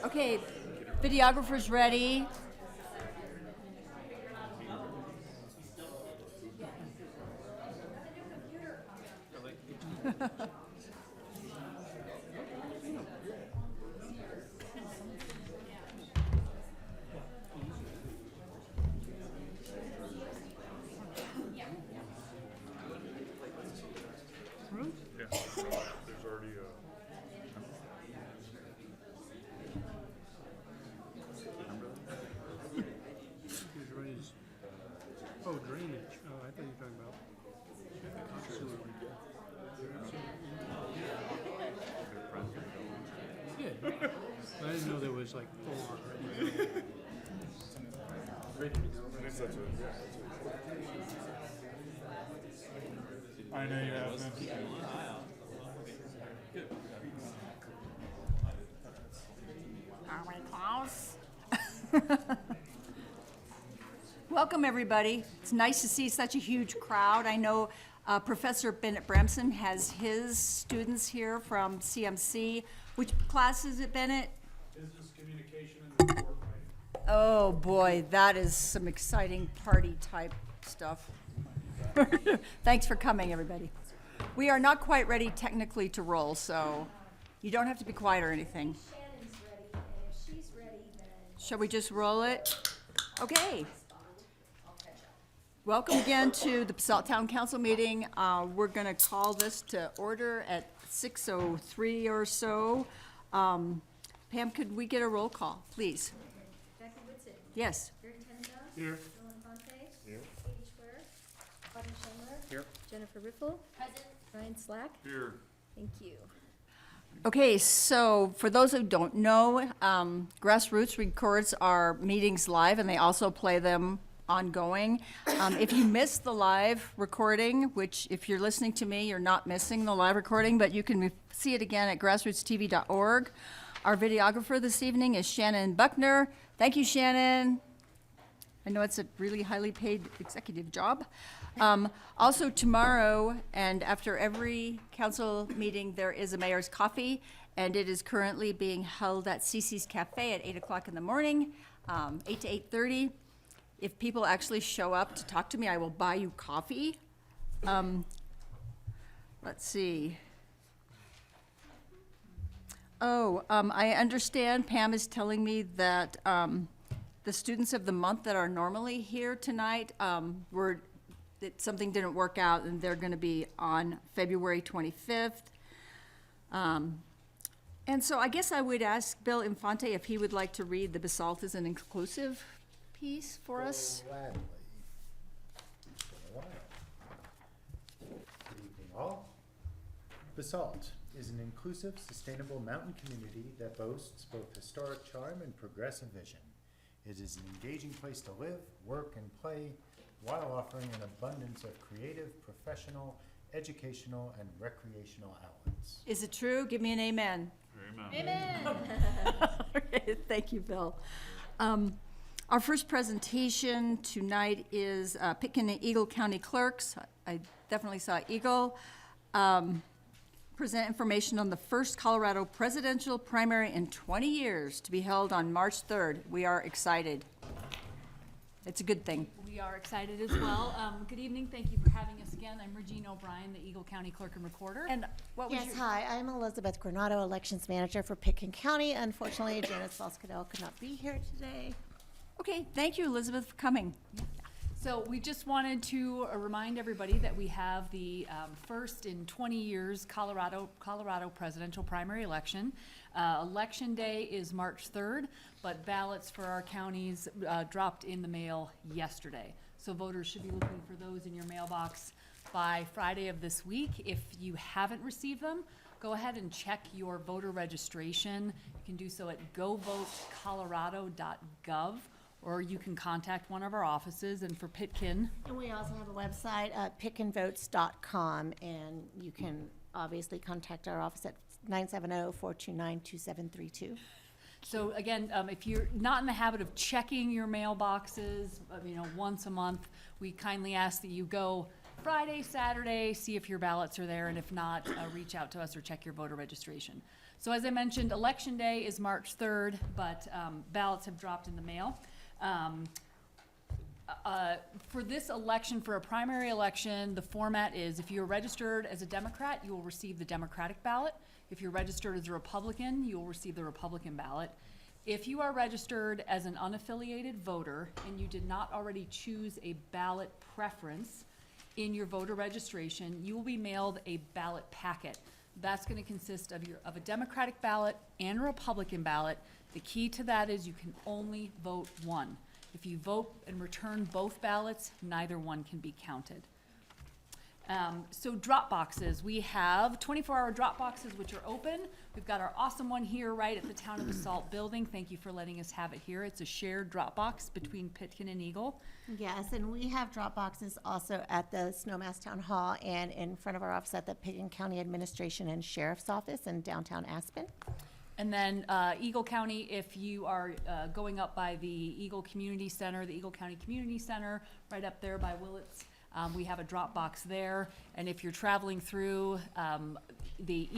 Okay, videographer's ready. Yeah, there's already a. Oh, drainage. Oh, I thought you were talking about sewer. Yeah. I didn't know there was like full on. Ready to go. That's what, I know you have them. Are we close? Welcome, everybody. It's nice to see such a huge crowd. I know Professor Bennett Bramson has his students here from CMC. Which class is it, Bennett? Business communication and report writing. Oh, boy, that is some exciting party-type stuff. Thanks for coming, everybody. We are not quite ready technically to roll, so you don't have to be quiet or anything. Shannon's ready, and if she's ready, then Shall we just roll it? Okay. Welcome again to the Basalt Town Council meeting. We're going to call this to order at 6:03 or so. Pam, could we get a roll call, please? Becky Whitson, Yes. Gary Tenenbaum, Here. Bill Infante, Here. Katie Schwer, Audrey Schindler, Here. Jennifer Riffle, present, Ryan Slack. Here. Thank you. Okay, so for those who don't know, Grassroots records our meetings live, and they also play them ongoing. If you missed the live recording, which if you're listening to me, you're not missing the live recording, but you can see it again at grassrootstv.org. Our videographer this evening is Shannon Buckner. Thank you, Shannon. I know it's a really highly paid executive job. Also tomorrow, and after every council meeting, there is a mayor's coffee, and it is currently being held at Cece's Cafe at 8 o'clock in the morning, 8 to 8:30. If people actually show up to talk to me, I will buy you coffee. Let's see. Oh, I understand Pam is telling me that the students of the month that are normally here tonight that something didn't work out, and they're going to be on February 25th. And so I guess I would ask Bill Infante if he would like to read the Basalt is an inclusive piece for us. Gladly. It's been a while. Good evening, all. Basalt is an inclusive, sustainable mountain community that boasts both historic charm and progressive vision. It is an engaging place to live, work, and play while offering an abundance of creative, professional, educational, and recreational outlets. Is it true? Give me an amen. Amen. Okay, thank you, Bill. Our first presentation tonight is Pitkin and Eagle County Clerks. I definitely saw Eagle. Present information on the first Colorado presidential primary in 20 years to be held on March 3rd. We are excited. It's a good thing. We are excited as well. Good evening. Thank you for having us again. I'm Regina O'Brien, the Eagle County Clerk and Recorder. And what was Yes, your... hi, I'm Elizabeth Granado, Elections Manager for Pitkin County. Unfortunately, Janice Boscadell could not be here today. Okay, thank you, Elizabeth, for coming. So we just wanted to remind everybody that we have the first in 20 years Colorado presidential primary election. Election day is March 3rd, but ballots for our counties dropped in the mail yesterday. So voters should be looking for those in your mailbox by Friday of this week. If you haven't received them, go ahead and check your voter registration. You can do so at govotecolorado.gov. Or you can contact one of our offices, and for Pitkin. And we also have a website, pitkinvotes.com, and you can obviously contact our office at 970-429-2732. So again, if you're not in the habit of checking your mailboxes, once a month, we kindly ask that you go Friday, Saturday, see if your ballots are there, and if not, reach out to us or check your voter registration. So as I mentioned, Election Day is March 3rd, but ballots have dropped in the mail. For this election, for a primary election, the format is if you're registered as a Democrat, you will receive the Democratic ballot. If you're registered as a Republican, you will receive the Republican ballot. If you are registered as an unaffiliated voter and you did not already choose a ballot preference in your voter registration, you will be mailed a ballot packet. That's going to consist of a Democratic ballot and a Republican ballot. The key to that is you can only vote one. If you vote and return both ballots, neither one can be counted. So drop boxes, we have 24-hour drop boxes which are open. We've got our awesome one here right at the Town of Basalt building. Thank you for letting us have it here. It's a shared drop box between Pitkin and Eagle. Yes, and we have drop boxes also at the Snowmass Town Hall and in front of our office at the Pitkin County Administration and Sheriff's Office in downtown Aspen. And then Eagle County, if you are going up by the Eagle Community Center, the Eagle County Community Center, right up there by Willits, we have a drop box there. And if you're traveling through, the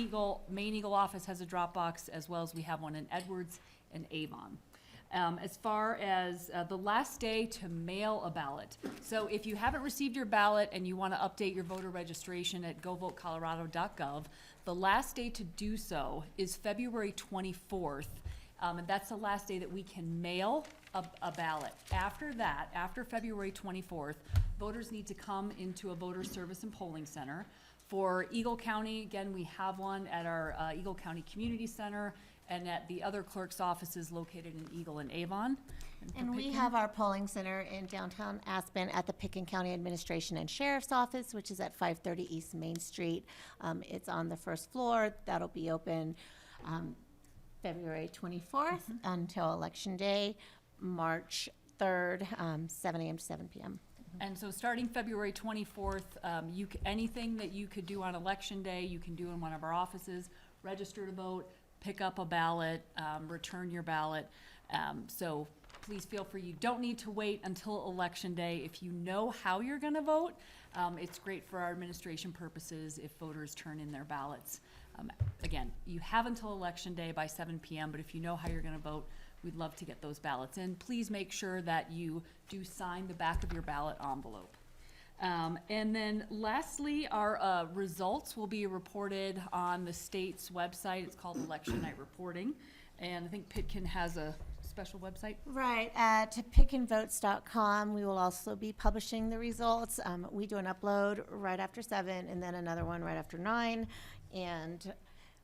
main Eagle office has a drop box, as well as we have one in Edwards and Avon. As far as the last day to mail a ballot. So if you haven't received your ballot and you want to update your voter registration at govotecolorado.gov, the last day to do so is February 24th. And that's the last day that we can mail a ballot. After that, after February 24th, voters need to come into a voter service and polling center. For Eagle County, again, we have one at our Eagle County Community Center and at the other clerk's offices located in Eagle and Avon. And we have our polling center in downtown Aspen at the Pitkin County Administration and Sheriff's Office, which is at 530 East Main Street. It's on the first floor. That'll be open February 24th until Election Day, March 3rd, 7 a.m. to 7 p.m. And so starting February 24th, anything that you could do on Election Day, you can do in one of our offices. Register to vote, pick up a ballot, return your ballot. So please feel free. You don't need to wait until Election Day. If you know how you're going to vote, it's great for our administration purposes if voters turn in their ballots. Again, you have until Election Day by 7 p.m., but if you know how you're going to vote, we'd love to get those ballots in. Please make sure that you do sign the back of your ballot envelope. And then lastly, our results will be reported on the state's website. It's called Election Night Reporting. And I think Pitkin has a special website. Right, at pickinvotes.com, we will also be publishing the results. We do an upload right after 7 and then another one right after 9. And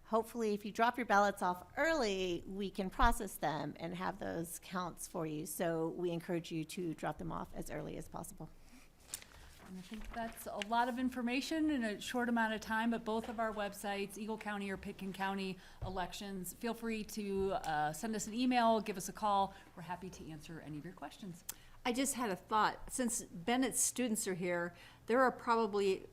hopefully, if you drop your ballots off early, we can process them and have those counts for you. So we encourage you to drop them off as early as possible. And I think that's a lot of information in a short amount of time, but both of our websites, Eagle County or Pitkin County elections, feel free to send us an email, give us a call. We're happy to answer any of your questions. I just had a thought. Since Bennett's students are here, there are probably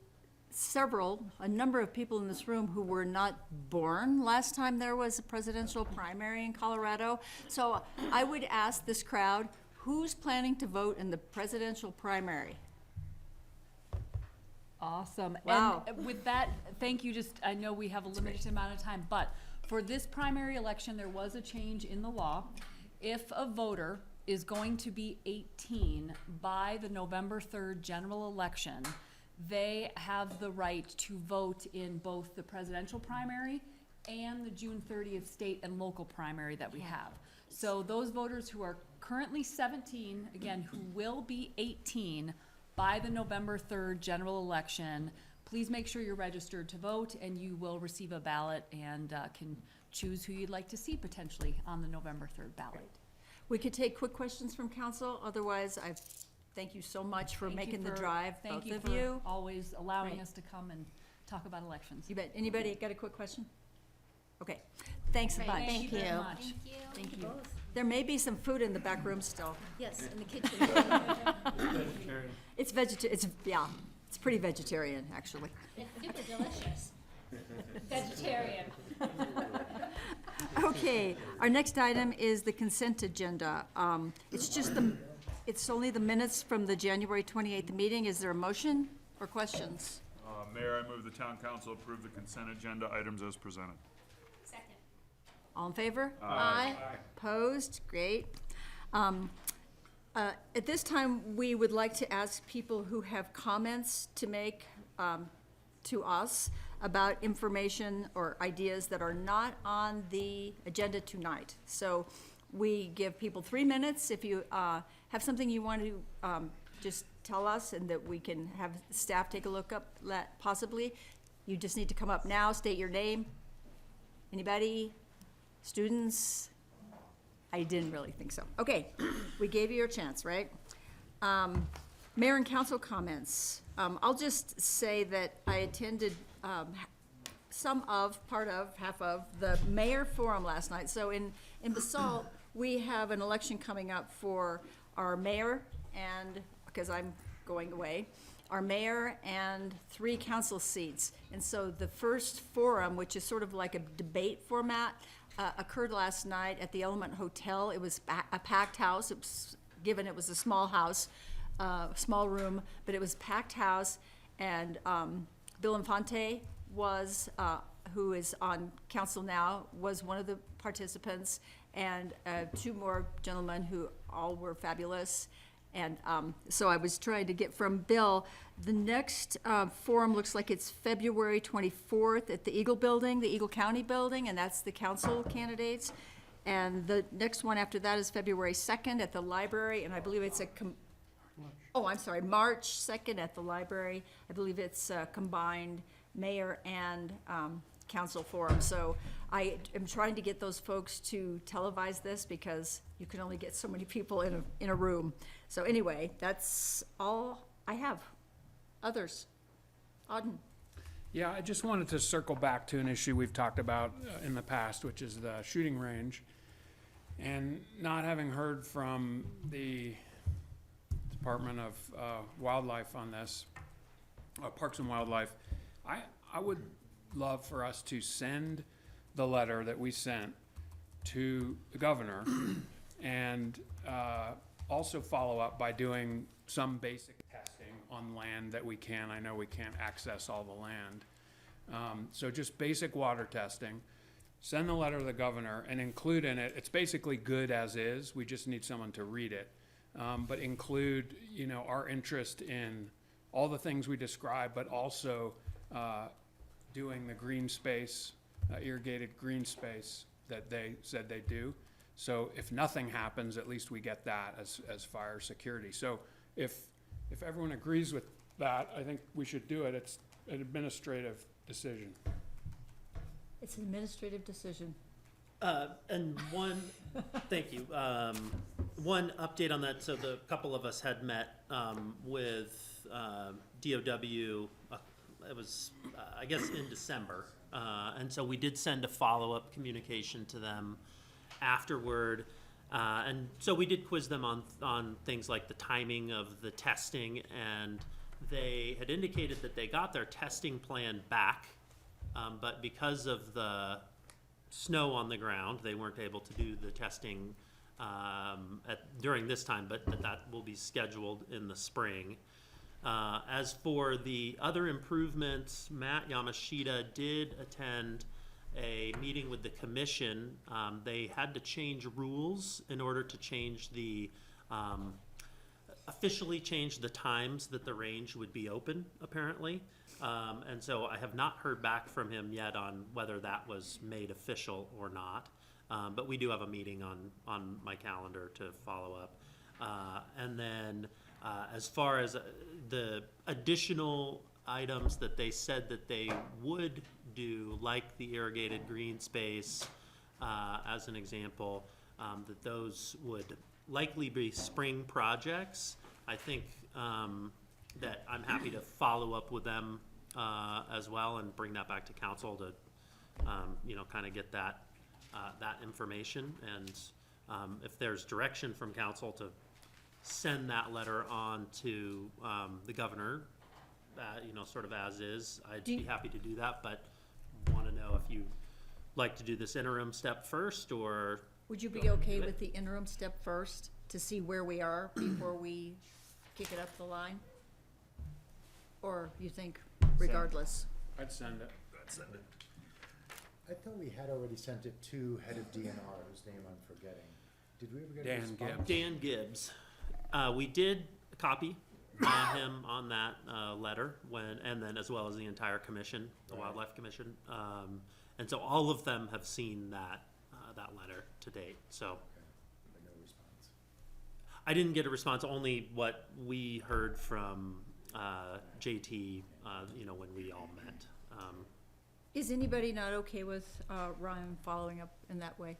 a number of people in this room who were not born last time there was a presidential primary in Colorado. So I would ask this crowd, who's planning to vote in the presidential primary? Awesome. Wow. And with that, thank you. I know we have a limited amount of time, but for this primary election, there was a change in the law. If a voter is going to be 18 by the November 3rd general election, they have the right to vote in both the presidential primary and the June 30th state and local primary that we have. So those voters who are currently 17, again, who will be 18 by the November 3rd general election, please make sure you're registered to vote and you will receive a ballot and can choose who you'd like to see potentially on the November 3rd ballot. We could take quick questions from council. Otherwise, I thank you so much for making the drive, both of you. Thank you for always allowing Great. us to come and talk about elections. You bet. Anybody got a quick question? Okay. Thanks a bunch. Thank you. very much. Thank you. Thank you. There may be some food in the back room still. Yes, in the kitchen. Vegetarian. It's pretty vegetarian, actually. It's super delicious. Vegetarian. Okay, our next item is the consent agenda. It's only the minutes from the January 28th meeting. Is there a motion or questions? Mayor, I move the town council approve the consent agenda items as presented. Second. All in favor? Aye. Opposed? Great. At this time, we would like to ask people who have comments to make to us about information or ideas that are not on the agenda tonight. So we give people 3 minutes. If you have something you want to just tell us and that we can have staff take a look up, possibly, you just need to come up now, state your name. Anybody? Students? I didn't really think so. Okay, we gave you your chance, right? Mayor and council comments. I'll just say that I attended half of the mayor forum last night. So in Basalt, we have an election coming up for our mayor and, because I'm going away, our mayor and 3 council seats. And so the first forum, which is sort of like a debate format, occurred last night at the Element Hotel. It was a packed house. It was a small house, small room, but it was a packed house. And Bill Infante was, who is on council now, was one of the participants, and 2 more gentlemen who all were fabulous. And so I was trying to get from Bill. The next forum looks like it's February 24th at the Eagle County Building, and that's the council candidates. And the next one after that is February 2nd at the library, and I believe it's March 2nd at the library. I believe it's a combined mayor and council forum. So I am trying to get those folks to televise this because you can only get so many people in a room. So anyway, that's all I have. Others? Auden? Yeah, I just wanted to circle back to an issue we've talked about in the past, which is the shooting range. And not having heard from the Department of Wildlife on this, Parks and Wildlife, I would love for us to send the letter that we sent to the governor and also follow up by doing some basic testing on land that we can. I know we can't access all the land. So just basic water testing. Send the letter to the governor and include in it, it's basically good as is. We just need someone to read it. But include, our interest in all the things we described, but also doing the green space, irrigated green space that they said they do. So if nothing happens, at least we get that as fire security. So if everyone agrees with that, I think we should do it. It's an administrative decision. It's an administrative decision. And thank you. One update on that. So the couple of us had met with DOW. It was, I guess, in December. And so we did send a follow-up communication to them afterward. And so we did quiz them on things like the timing of the testing. And they had indicated that they got their testing plan back. But because of the snow on the ground, they weren't able to do the testing during this time, but that will be scheduled in the spring. As for the other improvements, Matt Yamashita did attend a meeting with the commission. They had to change rules in order to change officially change the times that the range would be open, apparently. And so I have not heard back from him yet on whether that was made official or not. But we do have a meeting on my calendar to follow up. And then as far as the additional items that they said that they would do, like the irrigated green space, as an example, that those would likely be spring projects. I think that I'm happy to follow up with them as well and bring that back to council to, kind of get that information. And if there's direction from council to send that letter on to the governor, sort of as is, I'd be happy to do that, but want to know if you like to do this interim step first, or Would you be okay with the interim step first to see where we are before we kick it up the line? Or you think regardless? I'd send it. I thought we had already sent it to head of DNR, whose name I'm forgetting. Did we ever get a Dan response? Gibbs. Dan Gibbs. We did copy him on that letter and then as well as the entire commission, the Right. Wildlife Commission. And so all of them have seen that letter to date. So Okay, but no response. I didn't get a response, only what we heard from JT, when we all met. Is anybody not okay with Ryan following up in that way?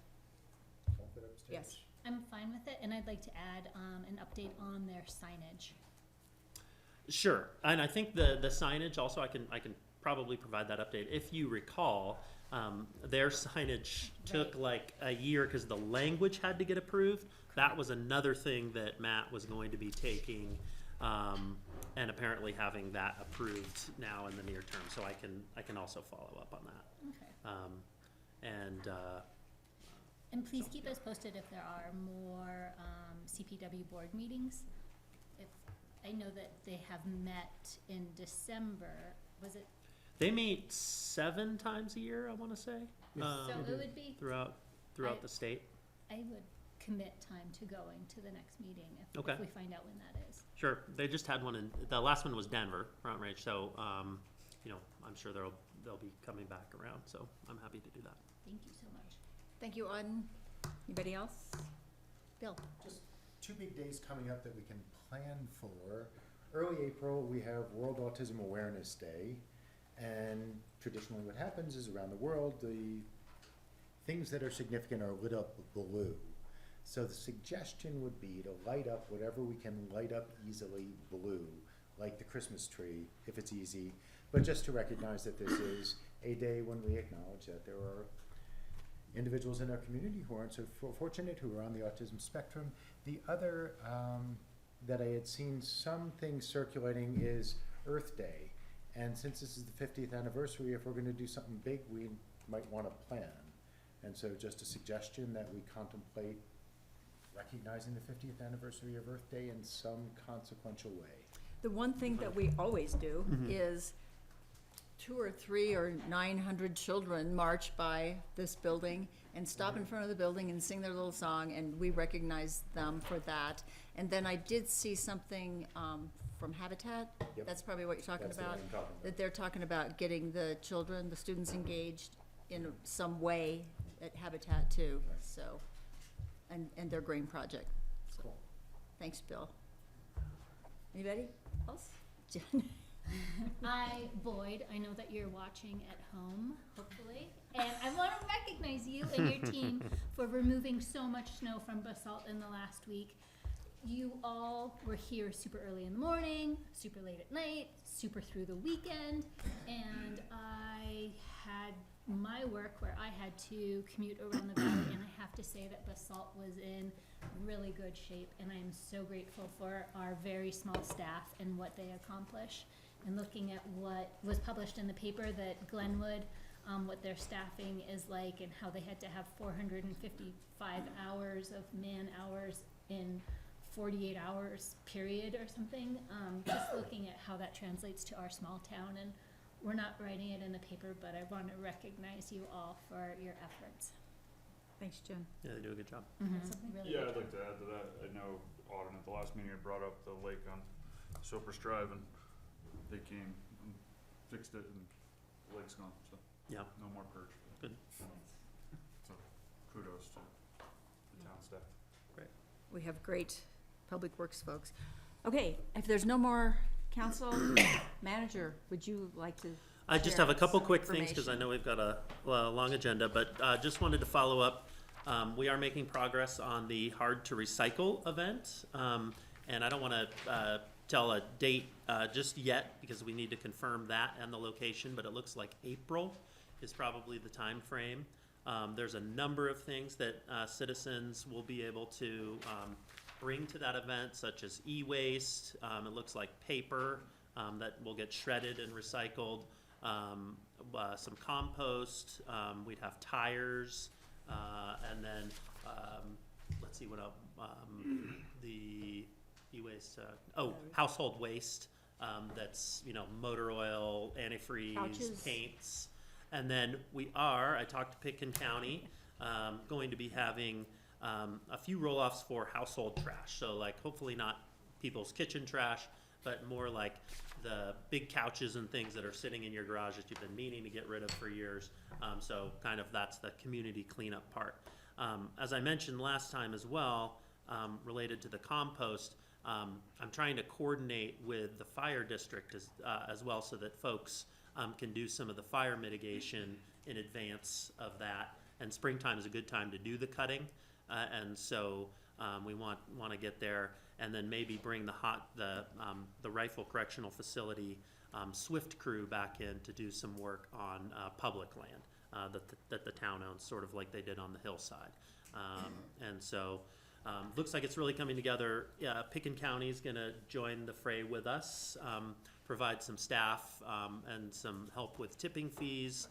Bump it upstairs. Yes. I'm fine with it, and I'd like to add, an update on their signage. Sure, and I think the signage also, I can probably provide that update. If you recall, their signage took like a year because the language had to get approved. That was another thing that Matt was going to be taking, and apparently having that approved now in the near term. So I can also follow up on that. Okay. And And please keep us posted if there are more, CPW board meetings. If, I know that they have met in December, was it? they meet 7 times a year, I want to say, So it would be, throughout I- the state. I would commit time to going to the next meeting Okay. if we find out when that is. Sure, they just had one the last one was Denver, Front Range, so, I'm sure they'll be coming back around, so I'm happy to do that. Thank you so much. Thank you, Auden. Anybody else? Bill? Just 2 big days coming up that we can plan for. Early April, we have World Autism Awareness Day. And traditionally what happens is around the world, the things that are significant are lit up blue. So the suggestion would be to light up whatever we can light up easily blue, like the Christmas tree, if it's easy. But just to recognize that this is a day when we acknowledge that there are individuals in our community who aren't so fortunate, who are on the autism spectrum. The other that I had seen some things circulating is Earth Day. And since this is the 50th anniversary, if we're going to do something big, we might want to plan. And so just a suggestion that we contemplate recognizing the 50th anniversary of Earth Day in some consequential way. The one thing that we always do is 2 or 3 or 900 children march by this building and stop in front of the building and sing their little song, and we recognize them for that. And then I did see something from Habitat. Yep. That's probably what you're talking That's the one about. I'm talking about. That they're talking about getting the children, the students engaged in some way at Habitat too, Right. so, and their green project. So, Cool. thanks, Bill. Anybody else? Jen? Boyd, I know that you're watching at home, hopefully, and I want to recognize you and your team for removing so much snow from Basalt in the last week. You all were here super early in the morning, super late at night, super through the weekend, and I had my work where I had to commute around the valley, and I have to say that Basalt was in really good shape, and I am so grateful for our very small staff and what they accomplish. And looking at what was published in the paper that Glenwood, what their staffing is like and how they had to have 455 hours of man hours in 48 hours period or something. Just looking at how that translates to our small town, and we're not writing it in the paper, but I want to recognize you all for your efforts. Thanks, Jen. Yeah, they do a good job. Something really Yeah, good. I'd like to add to that. I know Auden at the last meeting had brought up the lake on Soper's Drive, and they came and fixed it, and the lake's gone, so Yeah. no more perch. Good. So kudos to the town staff. We have great public works folks. Okay, if there's no more council manager, would you like to? I just share have a couple some quick things, because I information? know we've got a long agenda, but just wanted to follow up. We are making progress on the Hard to Recycle event, and I don't want to tell a date just yet, because we need to confirm that and the location, but it looks like April is probably the time frame. There's a number of things that citizens will be able to bring to that event, such as e-waste. It looks like paper that will get shredded and recycled. Some compost. We'd have tires, and then let's see what else. The e-waste. Household waste. That's motor oil, antifreeze, Couches. paints. And then I talked to Pitkin County, going to be having a few roll-offs for household trash. So like hopefully not people's kitchen trash, but more like the big couches and things that are sitting in your garage that you've been meaning to get rid of for years. So kind of that's the community cleanup part. As I mentioned last time as well, related to the compost, I'm trying to coordinate with the fire district as well so that folks can do some of the fire mitigation in advance of that. And springtime is a good time to do the cutting. And so we want to get there, and then maybe bring the Rifle Correctional Facility SWIFT crew back in to do some work on public land that the town owns, sort of like they did on the hillside. And so looks like it's really coming together. Pitkin County is going to join the fray with us, provide some staff and some help with tipping fees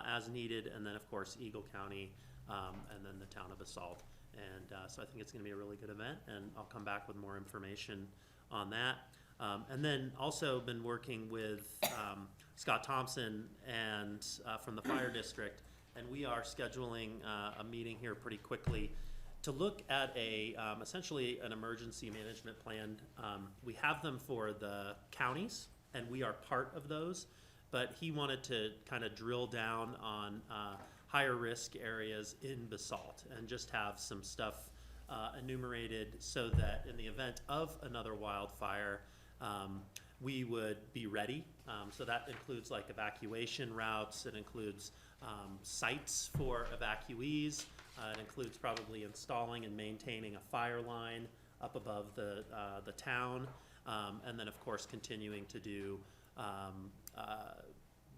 as needed, and then of course Eagle County and then the town of Basalt. And so I think it's going to be a really good event, and I'll come back with more information on that. And then also been working with Scott Thompson and from the fire district, and we are scheduling a meeting here pretty quickly to look at essentially an emergency management plan. We have them for the counties, and we are part of those, but he wanted to kind of drill down on higher risk areas in Basalt and just have some stuff enumerated so that in the event of another wildfire, we would be ready. So that includes like evacuation routes, it includes sites for evacuees, it includes probably installing and maintaining a fire line up above the town, and then of course continuing to do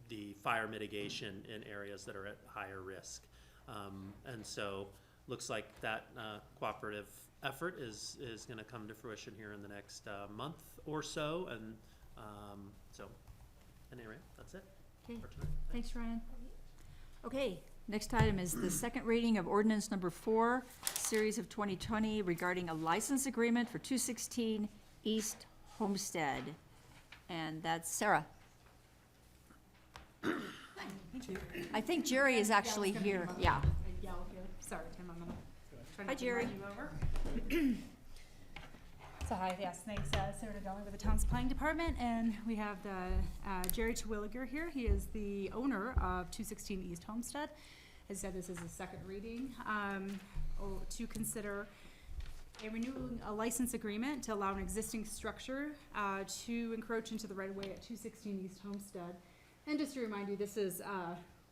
the fire mitigation in areas that are at higher risk. And so looks like that cooperative effort is going to come to fruition here in the next month or so. And so anyway, that's it Okay, for tonight. thanks, Ryan. Okay, next item is the second reading of ordinance number 4, series of 2020, regarding a license agreement for 216 East Homestead. And that's Sarah. I think Jerry is actually here, yeah. Sorry, Tim, I'm gonna try Hi, not to Jerry. run you over. So hi, yes, thanks, Sarah Nadelli with the Town's Planning Department, and we have Jerry Terwilliger here. He is the owner of 216 East Homestead. As I said, this is a second reading to consider renewing a license agreement to allow an existing structure to encroach into the right-of-way at 216 East Homestead. And just to remind you, this is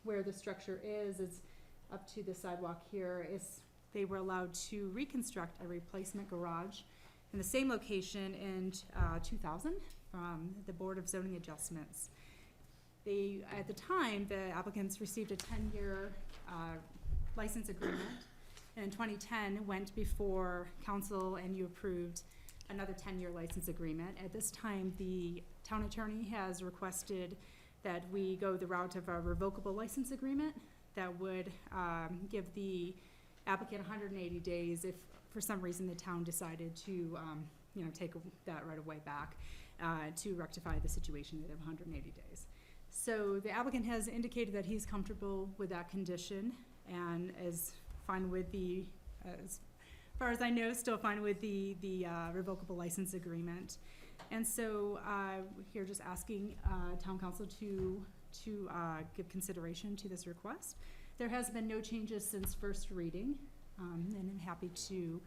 where the structure is. It's up to the sidewalk here. They were allowed to reconstruct a replacement garage in the same location in 2000 from the Board of Zoning Adjustments. At the time, the applicants received a 10-year license agreement, and in 2010 went before council and you approved another 10-year license agreement. At this time, the town attorney has requested that we go the route of a revocable license agreement that would give the applicant 180 days if for some reason the town decided to take that right away back to rectify the situation. They'd have 180 days. So the applicant has indicated that he's comfortable with that condition and is fine with as far as I know, still fine with the revocable license agreement. And so here just asking town council to give consideration to this request. There has been no changes since first reading, and I'm happy to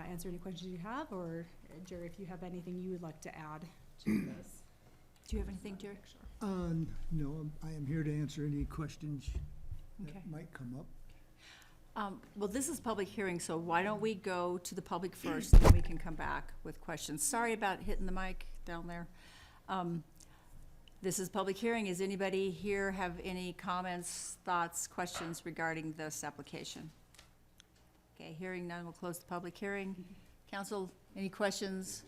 answer any questions you have, or Jerry, if you have anything you would like to add to this. Do you have anything, Jerry? Sure. No, I am here to answer any questions Okay. that might come up. Well, this is public hearing, so why don't we go to the public first, and then we can come back with questions. Sorry about hitting the mic down there. This is public hearing. Is anybody here have any comments, thoughts, questions regarding this application? Okay, hearing none, we'll close the public hearing. Council, any questions?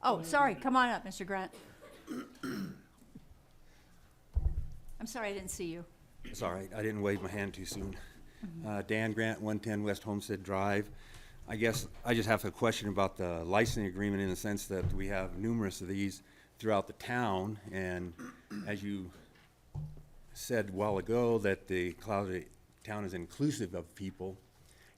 Oh, sorry, come on up, Mr. Grant. I'm sorry, I didn't see you. It's all right. I didn't wave my hand too soon. Dan Grant, 110 West Homestead Drive. I guess I just have a question about the licensing agreement in the sense that we have numerous of these throughout the town, and as you said a while ago that the Cloudy town is inclusive of people,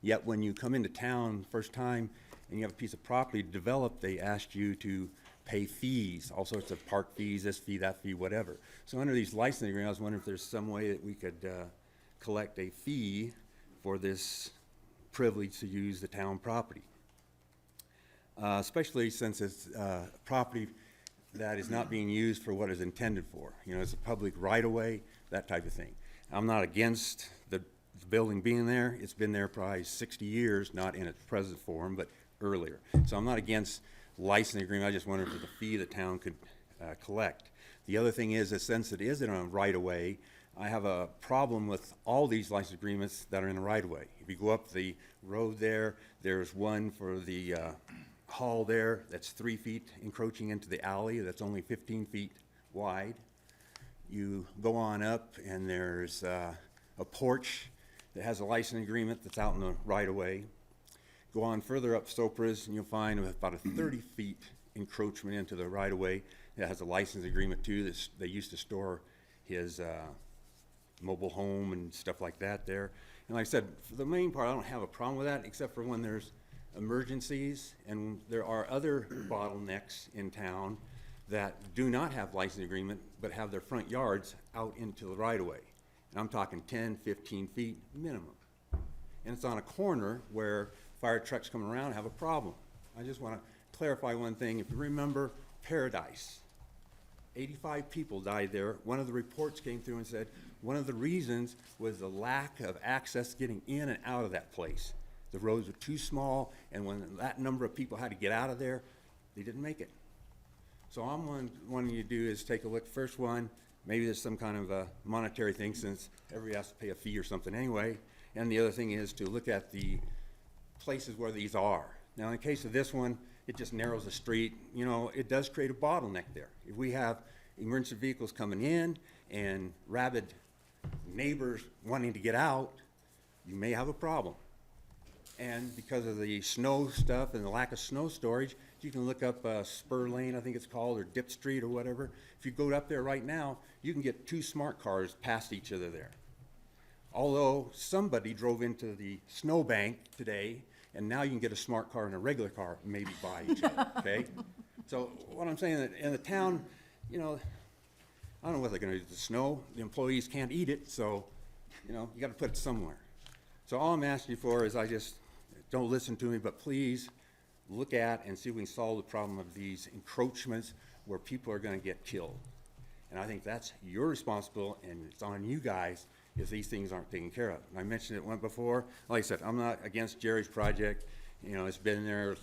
yet when you come into town first time and you have a piece of property to develop, they asked you to pay fees, all sorts of park fees, this fee, that fee, whatever. So under these licensing agreements, I was wondering if there's some way that we could collect a fee for this privilege to use the town property. Especially since it's property that is not being used for what it's intended for. You know, it's a public right-of-way, that type of thing. I'm not against the building being there. It's been there probably 60 years, not in its present form, but earlier. So I'm not against licensing agreement. I just wondered if there's a fee the town could collect. The other thing is that since it is in a right-of-way, I have a problem with all these license agreements that are in a right-of-way. If you go up the road there, there's one for the hall there that's 3 feet encroaching into the alley that's only 15 feet wide. You go on up and there's a porch that has a license agreement that's out in the right-of-way. Go on further up Sopras and you'll find about a 30 feet encroachment into the right-of-way that has a license agreement too. They used to store his mobile home and stuff like that there. And like I said, for the main part, I don't have a problem with that, except for when there's emergencies, and there are other bottlenecks in town that do not have license agreement, but have their front yards out into the right-of-way. And I'm talking 10, 15 feet minimum. And it's on a corner where fire trucks coming around have a problem. I just want to clarify one thing. If you remember Paradise, 85 people died there. One of the reports came through and said one of the reasons was the lack of access getting in and out of that place. The roads were too small, and when that number of people had to get out of there, they didn't make it. So I'm wanting you to do is take a look. First one, maybe there's some kind of a monetary thing since everybody has to pay a fee or something anyway. And the other thing is to look at the places where these are. Now in the case of this one, it just narrows the street. You know, it does create a bottleneck there. If we have emergency vehicles coming in and rabid neighbors wanting to get out, you may have a problem. And because of the snow stuff and the lack of snow storage, you can look up Spur Lane, I think it's called, or Dip Street or whatever. If you go up there right now, you can get 2 smart cars past each other there. Although somebody drove into the snowbank today, and now you can get a smart car and a regular car maybe by each other, okay? So what I'm saying, that in the town, you know, I don't know what they're gonna do with the snow. The employees can't eat it, so, you know, you gotta put it somewhere. So all I'm asking you for is don't listen to me, but please look at and see if we can solve the problem of these encroachments where people are gonna get killed. And I think that's your responsibility, and it's on you guys if these things aren't taken care of. And I mentioned it once before. Like I said, I'm not against Jerry's project. You know, it's been there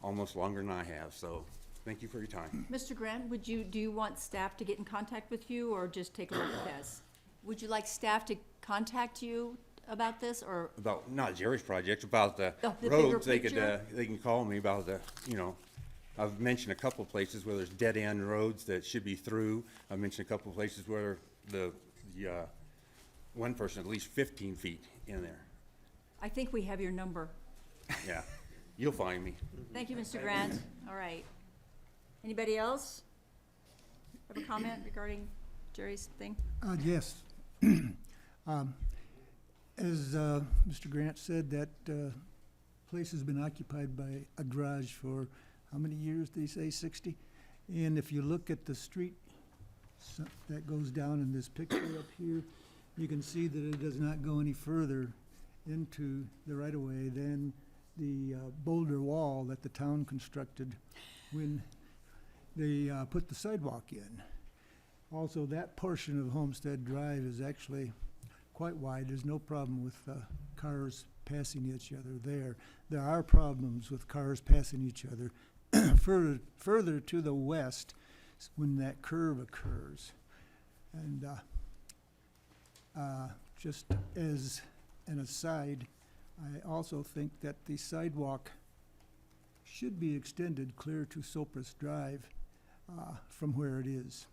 almost longer than I have, so thank you for your time. Mr. Grant, do you want staff to get in contact with you or just take a look at this? Would you like staff to contact you about this, or? About, not Jerry's project, about the The bigger roads, they picture? can call me about the, you know, I've mentioned a couple of places where there's dead-end roads that should be through. I've mentioned a couple of places where the one person at least 15 feet in there. I think we have your number. Yeah, you'll find me. Thank you, Mr. Grant. All right. Anybody else have a comment regarding Jerry's thing? Yes. As Mr. Grant said, that place has been occupied by a garage for how many years, did he say, 60? And if you look at the street that goes down in this picture up here, you can see that it does not go any further into the right-of-way than the boulder wall that the town constructed when they put the sidewalk in. Also, that portion of Homestead Drive is actually quite wide. There's no problem with cars passing each other there. There are problems with cars passing each other further to the west when that curve occurs. And just as an aside, I also think that the sidewalk should be extended clear to Sopris Drive from where it is.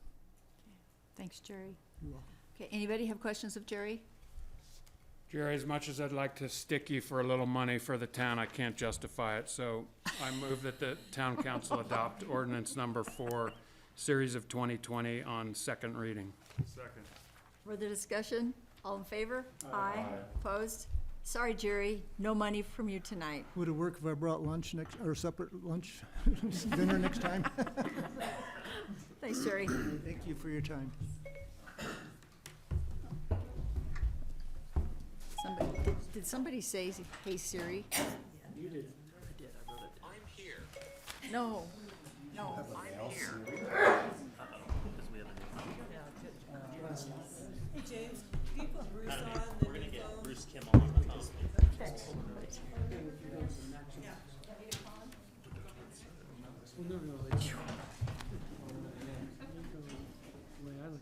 Thanks, Jerry. You're welcome. Okay, anybody have questions of Jerry? Jerry, as much as I'd like to stick you for a little money for the town, I can't justify it. So I move that the town council adopt ordinance number 4, series of 2020 on second reading. Second. Further discussion? All in favor? Aye. Opposed? Sorry, Jerry, no money from you tonight. Would it work if I brought lunch next, or supper, lunch, dinner next time? Thanks, Jerry. Thank you for your time. Did somebody say, hey Siri? You did. I did, I wrote it. I'm here. No, no. Because we have a new. Hey James, can you put Bruce on We're gonna get Bruce Kimmel on the phone.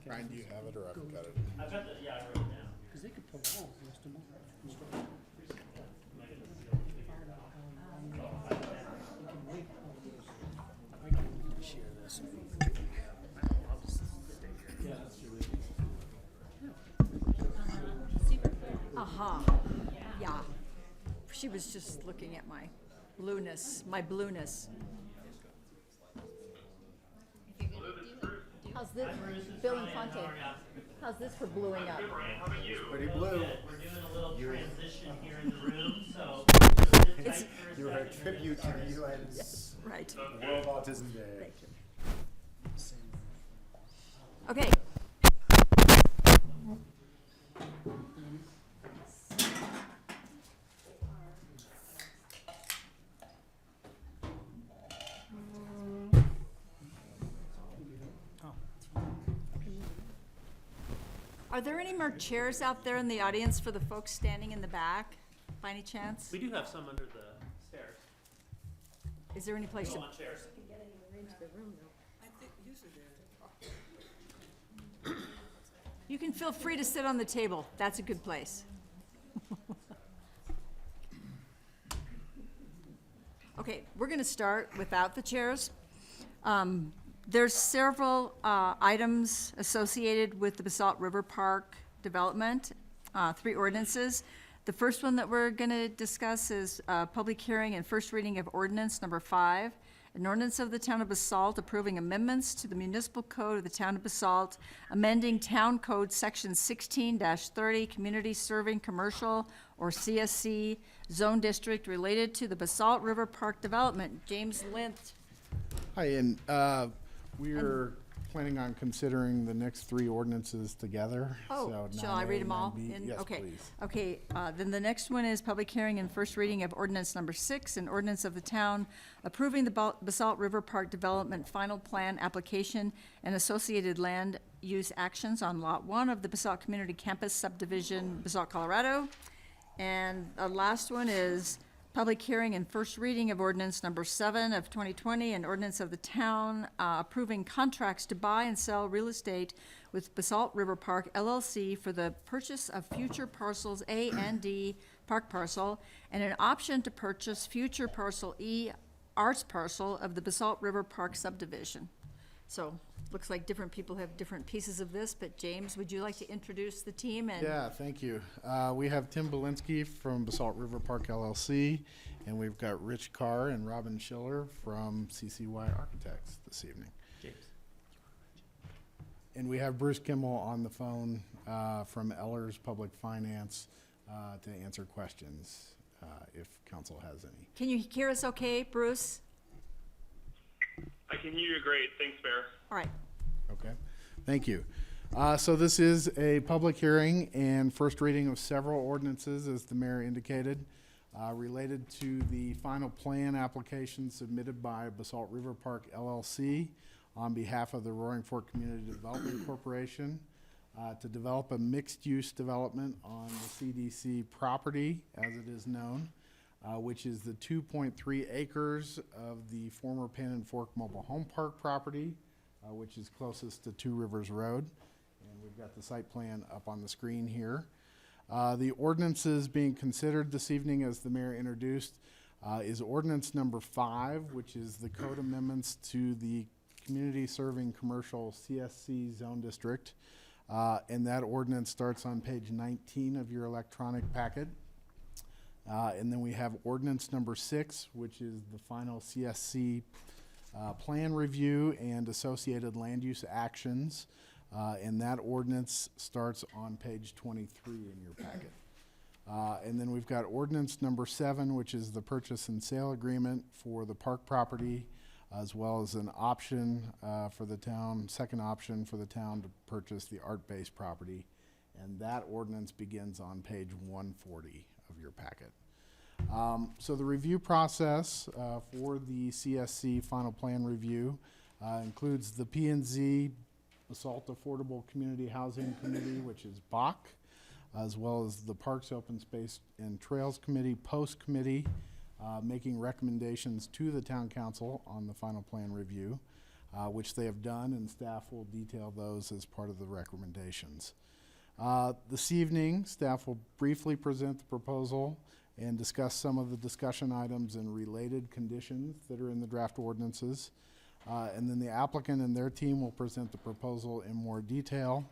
Brian, do you have it or I've got it? I've got the, yeah, I wrote it down. Because they could pull walls, most of them. Share this. Aha, yeah. She was just looking at my blueness, How's this, Bill Infante, how's this for bluing up? Pretty blue. We're doing a little transition here in the room, so. You are a tribute to the UN's Right. World Autism Day. Thank you. Okay. Are there any more chairs out there in the audience for the folks standing in the back, by any chance? We do have some under the stairs. Is there any place Go to? on chairs. I think usually they're. You can feel free to sit on the table. That's a good place. Okay, we're going to start without the chairs. There's several items associated with the Basalt River Park development, 3 ordinances. The first one that we're going to discuss is public hearing and first reading of ordinance number 5, an ordinance of the Town of Basalt approving amendments to the municipal code of the Town of Basalt, amending Town Code Section 16-30, Community Serving Commercial or CSC Zone District related to the Basalt River Park development. James Lint. Hi, and we're planning on considering the next 3 ordinances together. Oh, so shall I read them all? 9A, 9B. Yes, Okay. please. Okay, then the next one is public hearing and first reading of ordinance number 6, an ordinance of the town approving the Basalt River Park Development Final Plan application and associated land use actions on Lot 1 of the Basalt Community Campus Subdivision, Basalt, Colorado. And the last one is public hearing and first reading of ordinance number 7 of 2020, an ordinance of the town approving contracts to buy and sell real estate with Basalt River Park LLC for the purchase of future parcels A and D park parcel, and an option to purchase future parcel E arts parcel of the Basalt River Park subdivision. So, looks like different people have different pieces of this, but James, would you like to introduce the team? And Yeah, thank you. We have Tim Belinsky from Basalt River Park LLC, and we've got Rich Carr and Robin Schiller from CCY Architects this evening. James. And we have Bruce Kimmel on the phone from Ellers Public Finance to answer questions if council has any. can you hear us okay, Bruce? I can hear you great. Thanks, Mayor. All right. Okay, thank you. So this is a public hearing and first reading of several ordinances, as the mayor indicated, related to the final plan application submitted by Basalt River Park LLC on behalf of the Roaring Fork Community Development Corporation to develop a mixed-use development on the CDC property, as it is known, which is the 2.3 acres of the former Pen and Fork Mobile Home Park property, which is closest to Two Rivers Road. And we've got the site plan up on the screen here. The ordinances being considered this evening, as the mayor introduced, is ordinance number 5, which is the code amendments to the Community Serving Commercial CSC Zone District. And that ordinance starts on page 19 of your electronic packet. And then we have ordinance number 6, which is the final CSC plan review and associated land use actions And that ordinance starts on page 23 in your packet. And then we've got ordinance number 7, which is the purchase and sale agreement for the park property, as well as an option for the town, second option for the town to purchase the art-based property. And that ordinance begins on page 140 of your packet. So the review process for the CSC final plan review includes the P&Z Basalt Affordable Community Housing Committee, which is BAC, as well as the Parks, Open Space, and Trails Committee, Post Committee, making recommendations to the Town Council on the final plan review, which they have done, and staff will detail those as part of the recommendations. This evening, staff will briefly present the proposal and discuss some of the discussion items and related conditions that are in the draft ordinances. And then the applicant and their team will present the proposal in more detail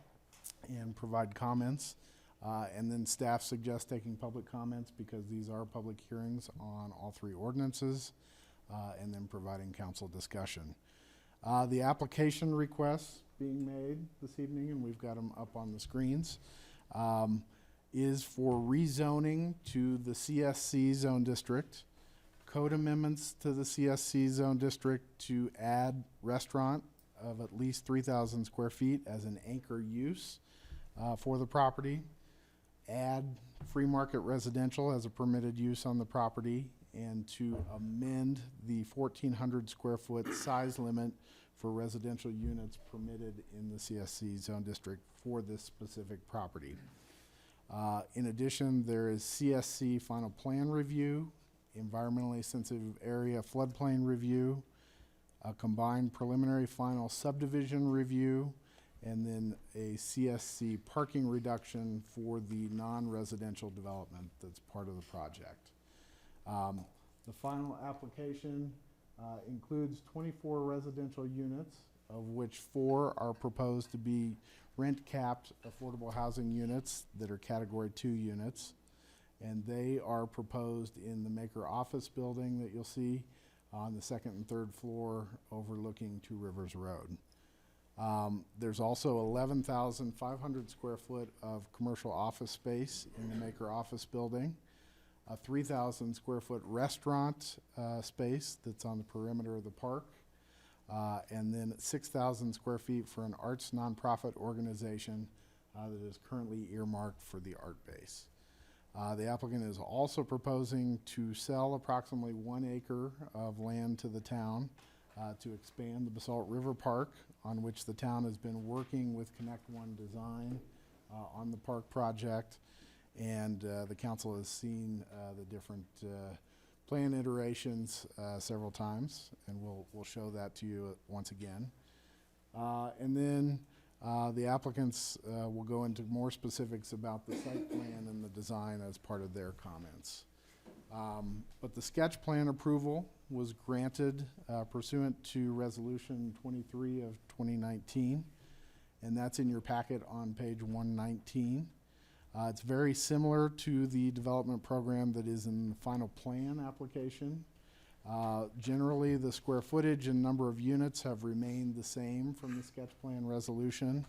and provide comments. And then staff suggests taking public comments because these are public hearings on all 3 ordinances, and then providing council discussion. The application requests being made this evening, and we've got them up on the screens, is for rezoning to the CSC zone district, code amendments to the CSC zone district to add restaurant of at least 3,000 square feet as an anchor use for the property, add free market residential as a permitted use on the property, and to amend the 1,400 square foot size limit for residential units permitted in the CSC zone district for this specific property. In addition, there is CSC final plan review, environmentally sensitive area floodplain review, a combined preliminary final subdivision review, and then a CSC parking reduction for the non-residential development that's part of the project. The final application includes 24 residential units, of which 4 are proposed to be rent-capped affordable housing units that are Category 2 units. And they are proposed in the Maker office building that you'll see on the 2nd and 3rd floor overlooking Two Rivers Road. There's also 11,500 square foot of commercial office space in the Maker office building, a 3,000 square foot restaurant space that's on the perimeter of the park, and then 6,000 square feet for an arts nonprofit organization that is currently earmarked for the art base. The applicant is also proposing to sell approximately 1 acre of land to the town to expand the Basalt River Park, on which the town has been working with Connect One Design on the park project. And the council has seen the different plan iterations several times, and we'll show that to you once again. And then the applicants will go into more specifics about the site plan and the design as part of their comments. But the sketch plan approval was granted pursuant to Resolution 23 of 2019, and that's in your packet on page 119. It's very similar to the development program that is in the final plan application. Generally, the square footage and number of units have remained the same from the sketch plan resolution,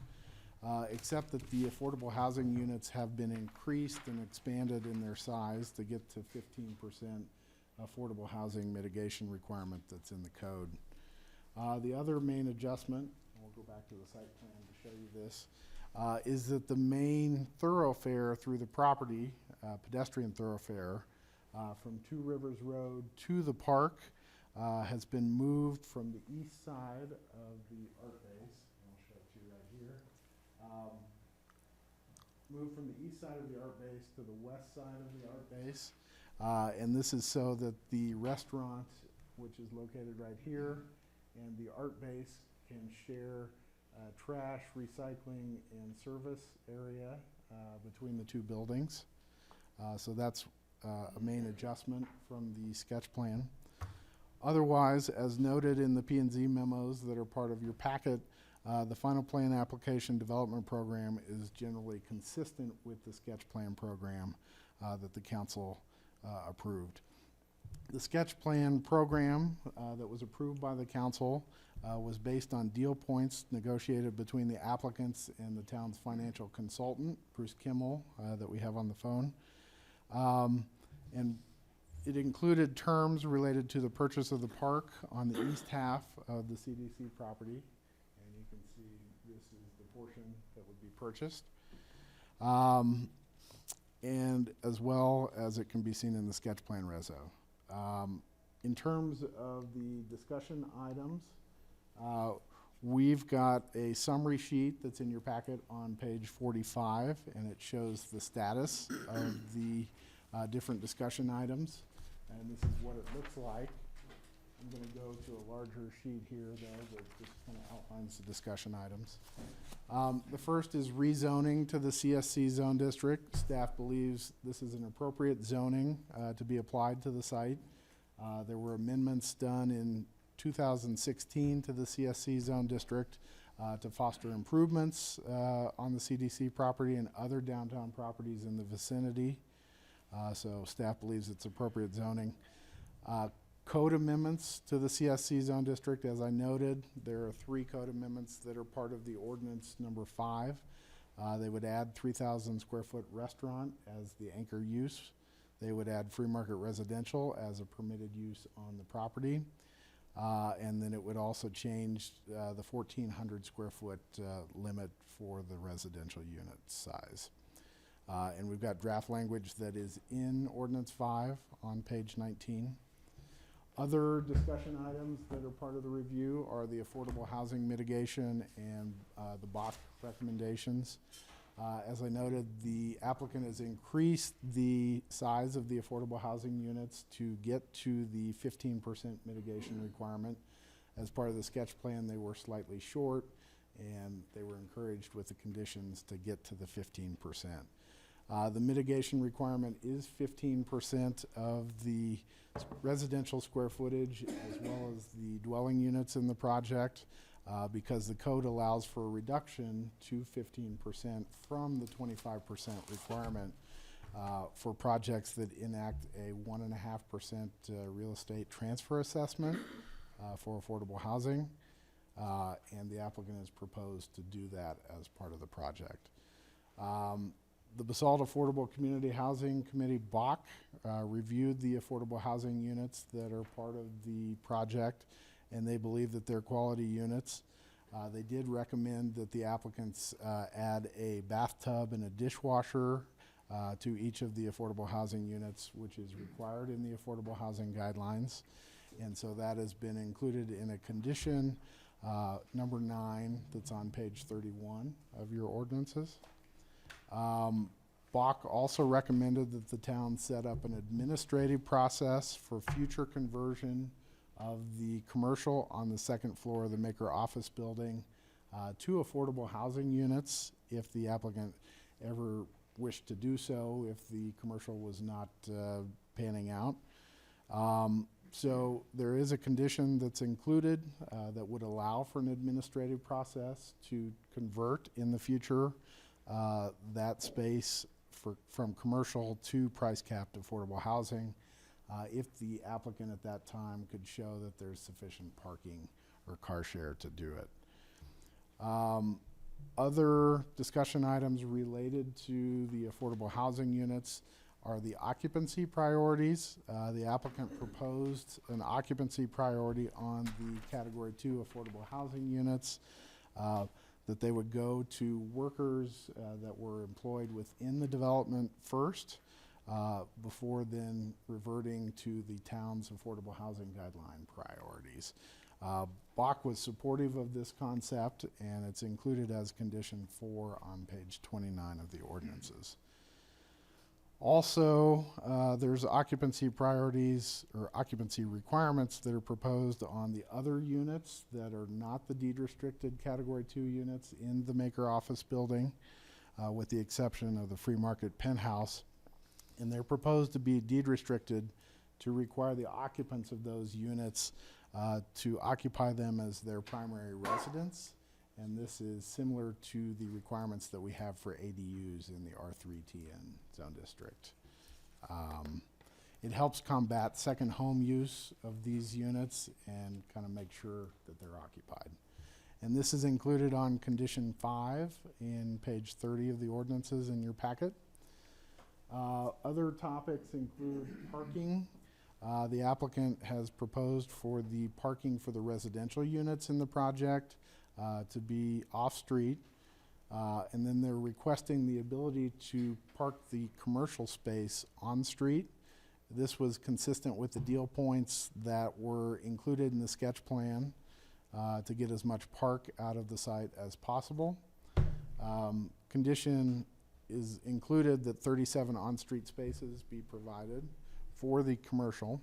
except that the affordable housing units have been increased and expanded in their size to get to 15% affordable housing mitigation requirement that's in the code. The other main adjustment, and we'll go back to the site plan to show you this, is that the main thoroughfare through the property, pedestrian thoroughfare, from Two Rivers Road to the park has been moved from the east side of the art base. I'll show it to you right here. Moved from the east side of the art base to the west side of the art base. And this is so that the restaurant, which is located right here, and the art base can share trash, recycling, and service area between the 2 buildings. So that's a main adjustment from the sketch plan. Otherwise, as noted in the P&Z memos that are part of your packet, the final plan application development program is generally consistent with the sketch plan program that the council approved. The sketch plan program that was approved by the council was based on deal points negotiated between the applicants and the town's financial consultant, Bruce Kimmel, that we have on the phone. And it included terms related to the purchase of the park on the east half of the CDC property. And you can see this is the portion that would be purchased. And as well as it can be seen in the sketch plan reso. In terms of the discussion items, we've got a summary sheet that's in your packet on page 45, and it shows the status of the different discussion items. And this is what it looks like. I'm going to go to a larger sheet here, though, that just kind of outlines the discussion items. The first is rezoning to the CSC zone district. Staff believes this is an appropriate zoning to be applied to the site. There were amendments done in 2016 to the CSC zone district to foster improvements on the CDC property and other downtown properties in the vicinity. So staff believes it's appropriate zoning. Code amendments to the CSC zone district, as I noted, there are 3 code amendments that are part of the ordinance number 5. They would add 3,000 square foot restaurant as the anchor use. They would add free market residential as a permitted use on the property. And then it would also change the 1,400 square foot limit for the residential unit size. And we've got draft language that is in Ordinance 5 on page 19. Other discussion items that are part of the review are the affordable housing mitigation and the BOC recommendations. As I noted, the applicant has increased the size of the affordable housing units to get to the 15% mitigation requirement. As part of the sketch plan, they were slightly short, and they were encouraged with the conditions to get to the 15%. The mitigation requirement is 15% of the residential square footage as well as the dwelling units in the project, because the code allows for a reduction to 15% from the 25% requirement for projects that enact a 1.5% real estate transfer assessment for affordable housing, and the applicant has proposed to do that as part of the project. The Basalt Affordable Community Housing Committee, BOC, reviewed the affordable housing units that are part of the project, and they believe that they're quality units. They did recommend that the applicants add a bathtub and a dishwasher to each of the affordable housing units, which is required in the affordable housing guidelines. And so that has been included in a condition, number 9, that's on page 31 of your ordinances. BOC also recommended that the town set up an administrative process for future conversion of the commercial on the second floor of the Maker office building to affordable housing units if the applicant ever wished to do so, if the commercial was not panning out. So there is a condition that's included that would allow for an administrative process to convert in the future that space from commercial to price capped affordable housing if the applicant at that time could show that there's sufficient parking or car share to do it. Other discussion items related to the affordable housing units are the occupancy priorities. The applicant proposed an occupancy priority on the Category 2 affordable housing units, that they would go to workers that were employed within the development first, before then reverting to the town's affordable housing guideline priorities. BOC was supportive of this concept, and it's included as condition 4 on page 29 of the ordinances. Also, there's occupancy priorities or occupancy requirements that are proposed on the other units that are not the deed restricted Category 2 units in the Maker office building, with the exception of the free market penthouse. And they're proposed to be deed restricted to require the occupants of those units to occupy them as their primary residence. And this is similar to the requirements that we have for ADUs in the R3TN zone district. It helps combat second home use of these units and kind of make sure that they're occupied. And this is included on condition 5 in page 30 of the ordinances in your packet. Other topics include parking. The applicant has proposed for the parking for the residential units in the project to be off-street. And then they're requesting the ability to park the commercial space on-street. This was consistent with the deal points that were included in the sketch plan to get as much park out of the site as possible. Condition is included that 37 on-street spaces be provided for the commercial,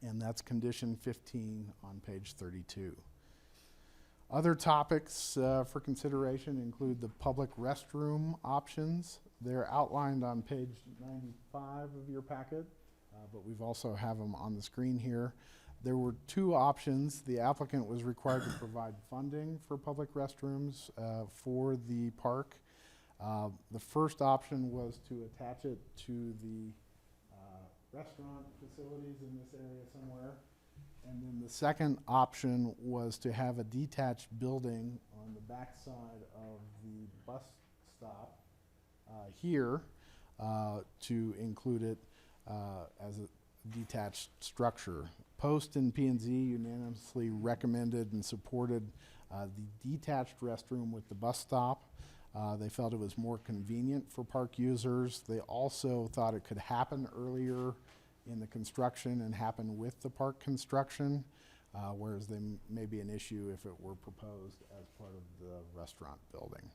and that's condition 15 on page 32. Other topics for consideration include the public restroom options. They're outlined on page 95 of your packet, but we've also have them on the screen here. There were 2 options. The applicant was required to provide funding for public restrooms for the park. The first option was to attach it to the restaurant facilities in this area somewhere. And then the second option was to have a detached building on the backside of the bus stop here to include it as a detached structure. Post and P&Z unanimously recommended and supported the detached restroom with the bus stop. They felt it was more convenient for park users. They also thought it could happen earlier in the construction and happen with the park construction, whereas they may be an issue if it were proposed as part of the restaurant building.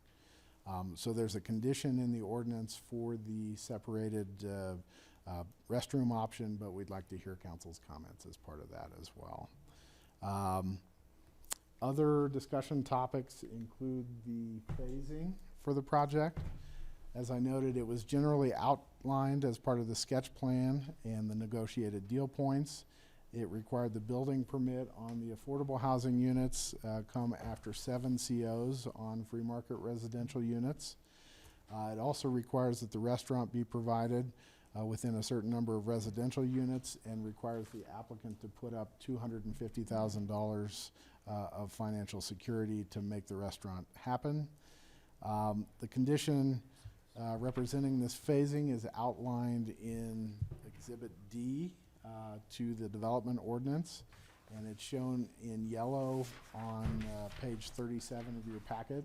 So there's a condition in the ordinance for the separated restroom option, but we'd like to hear council's comments as part of that as well. Other discussion topics include the phasing for the project. As I noted, it was generally outlined as part of the sketch plan and the negotiated deal points. It required the building permit on the affordable housing units come after 7 COs on free market residential units. It also requires that the restaurant be provided within a certain number of residential units and requires the applicant to put up $250,000 of financial security to make the restaurant happen. The condition representing this phasing is outlined in Exhibit D to the development ordinance, and it's shown in yellow on page 37 of your packet.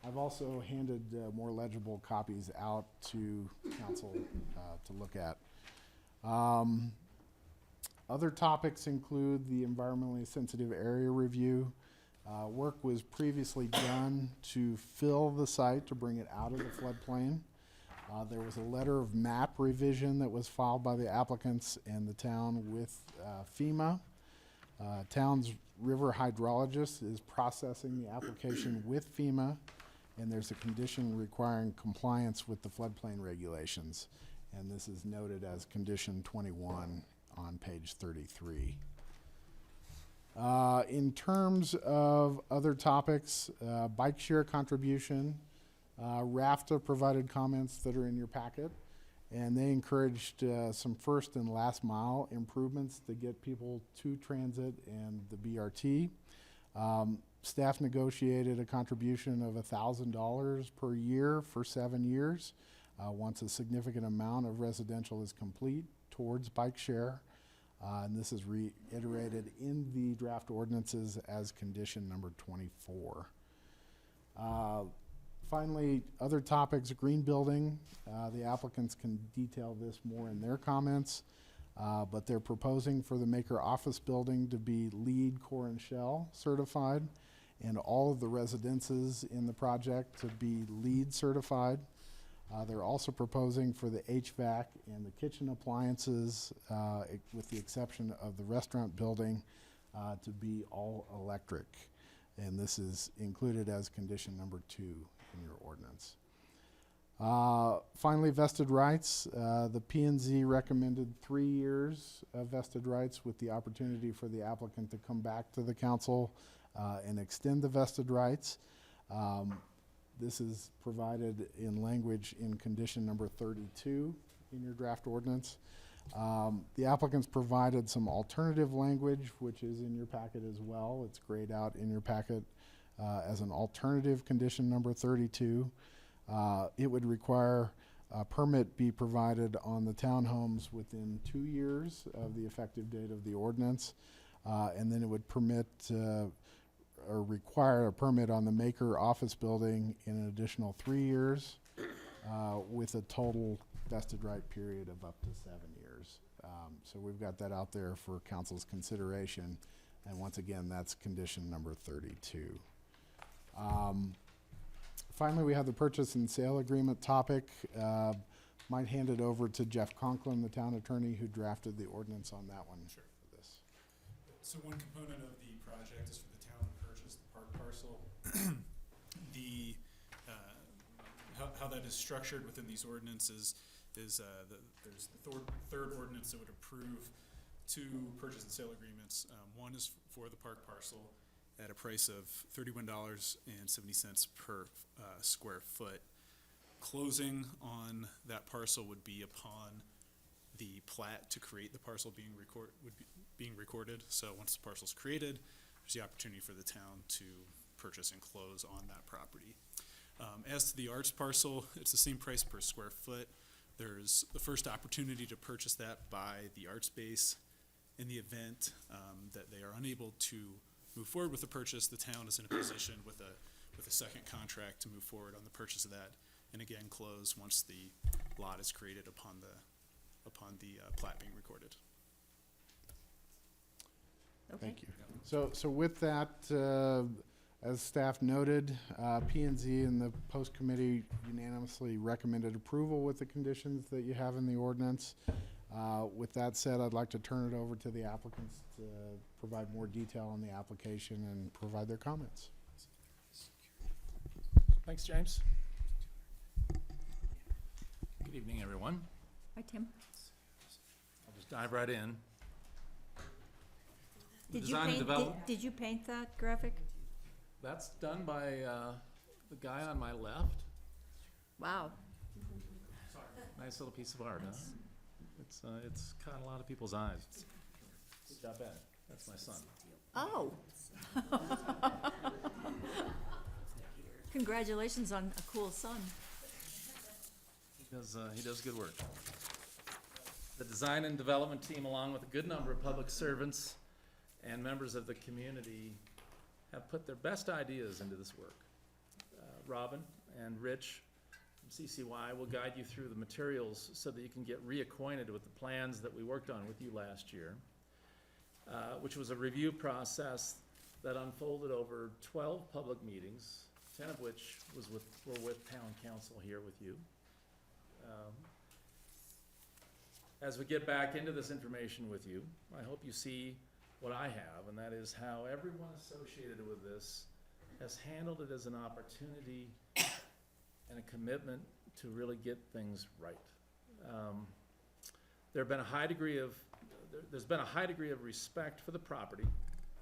I've also handed more legible copies out to council to look at. Other topics include the environmentally sensitive area review. Work was previously done to fill the site to bring it out of the floodplain. There was a letter of map revision that was filed by the applicants and the town with FEMA. Town's river hydrologist is processing the application with FEMA, and there's a condition requiring compliance with the floodplain regulations. And this is noted as condition 21 on page 33. In terms of other topics, bike share contribution, RAFTA provided comments that are in your packet, and they encouraged some first and last mile improvements to get people to transit and the BRT. Staff negotiated a contribution of $1,000 per year for 7 years once a significant amount of residential is complete towards bike share. And this is reiterated in the draft ordinances as condition number 24. Finally, other topics, green building. The applicants can detail this more in their comments, but they're proposing for the Maker office building to be LEED Core and Shell certified, and all of the residences in the project to be LEED certified. They're also proposing for the HVAC and the kitchen appliances, with the exception of the restaurant building, to be all electric. And this is included as condition number 2 in your ordinance. Finally, vested rights. The P&Z recommended 3 years of vested rights with the opportunity for the applicant to come back to the council and extend the vested rights. This is provided in language in condition number 32 in your draft ordinance. The applicants provided some alternative language, which is in your packet as well. It's grayed out in your packet as an alternative condition number 32. It would require a permit be provided on the townhomes within 2 years of the effective date of the ordinance. And then it would permit or require a permit on the Maker office building in an additional 3 years with a total vested right period of up to 7 years. So we've got that out there for council's consideration. And once again, that's condition number 32. Finally, we have the purchase and sale agreement topic. Might hand it over to Jeff Conklin, the town attorney, who drafted the ordinance on that one. Sure. For this. So one component of the project is for the town to purchase the park parcel. The, how that is structured within these ordinances is there's the third ordinance that would approve 2 purchase and sale agreements. One is for the park parcel at a price of $31.70 per square foot. Closing on that parcel would be upon the plat to create the parcel being recorded. So once the parcel's created, there's the opportunity for the town to purchase and close on that property. As to the arts parcel, it's the same price per square foot. There's the first opportunity to purchase that by the arts base. In the event that they are unable to move forward with the purchase, the town is in a position with a second contract to move forward on the purchase of that, and again close once the lot is created upon the plat being recorded. Okay. Thank you. So with that, as staff noted, P&Z and the post committee unanimously recommended approval with the conditions that you have in the ordinance. With that said, I'd like to turn it over to the applicants to provide more detail on the application and provide their comments. Thanks, James. Good evening, everyone. Hi, Tim. I'll just dive right in. Did you Design and paint, develop- did you paint that graphic? That's done by the guy on my left. Wow. Nice little piece of art, huh? It's caught a lot of people's eyes. Good job, Ben. That's my son. Oh. Congratulations on a cool son. He does good work. The design and development team, along with a good number of public servants and members of the community, have put their best ideas into this work. Robin and Rich from CCY will guide you through the materials so that you can get reacquainted with the plans that we worked on with you last year, which was a review process that unfolded over 12 public meetings, 10 of which were with town council here with you. As we get back into this information with you, I hope you see what I have, and that is how everyone associated with this has handled it as an opportunity and a commitment to really get things right. There's been a high degree of respect for the property.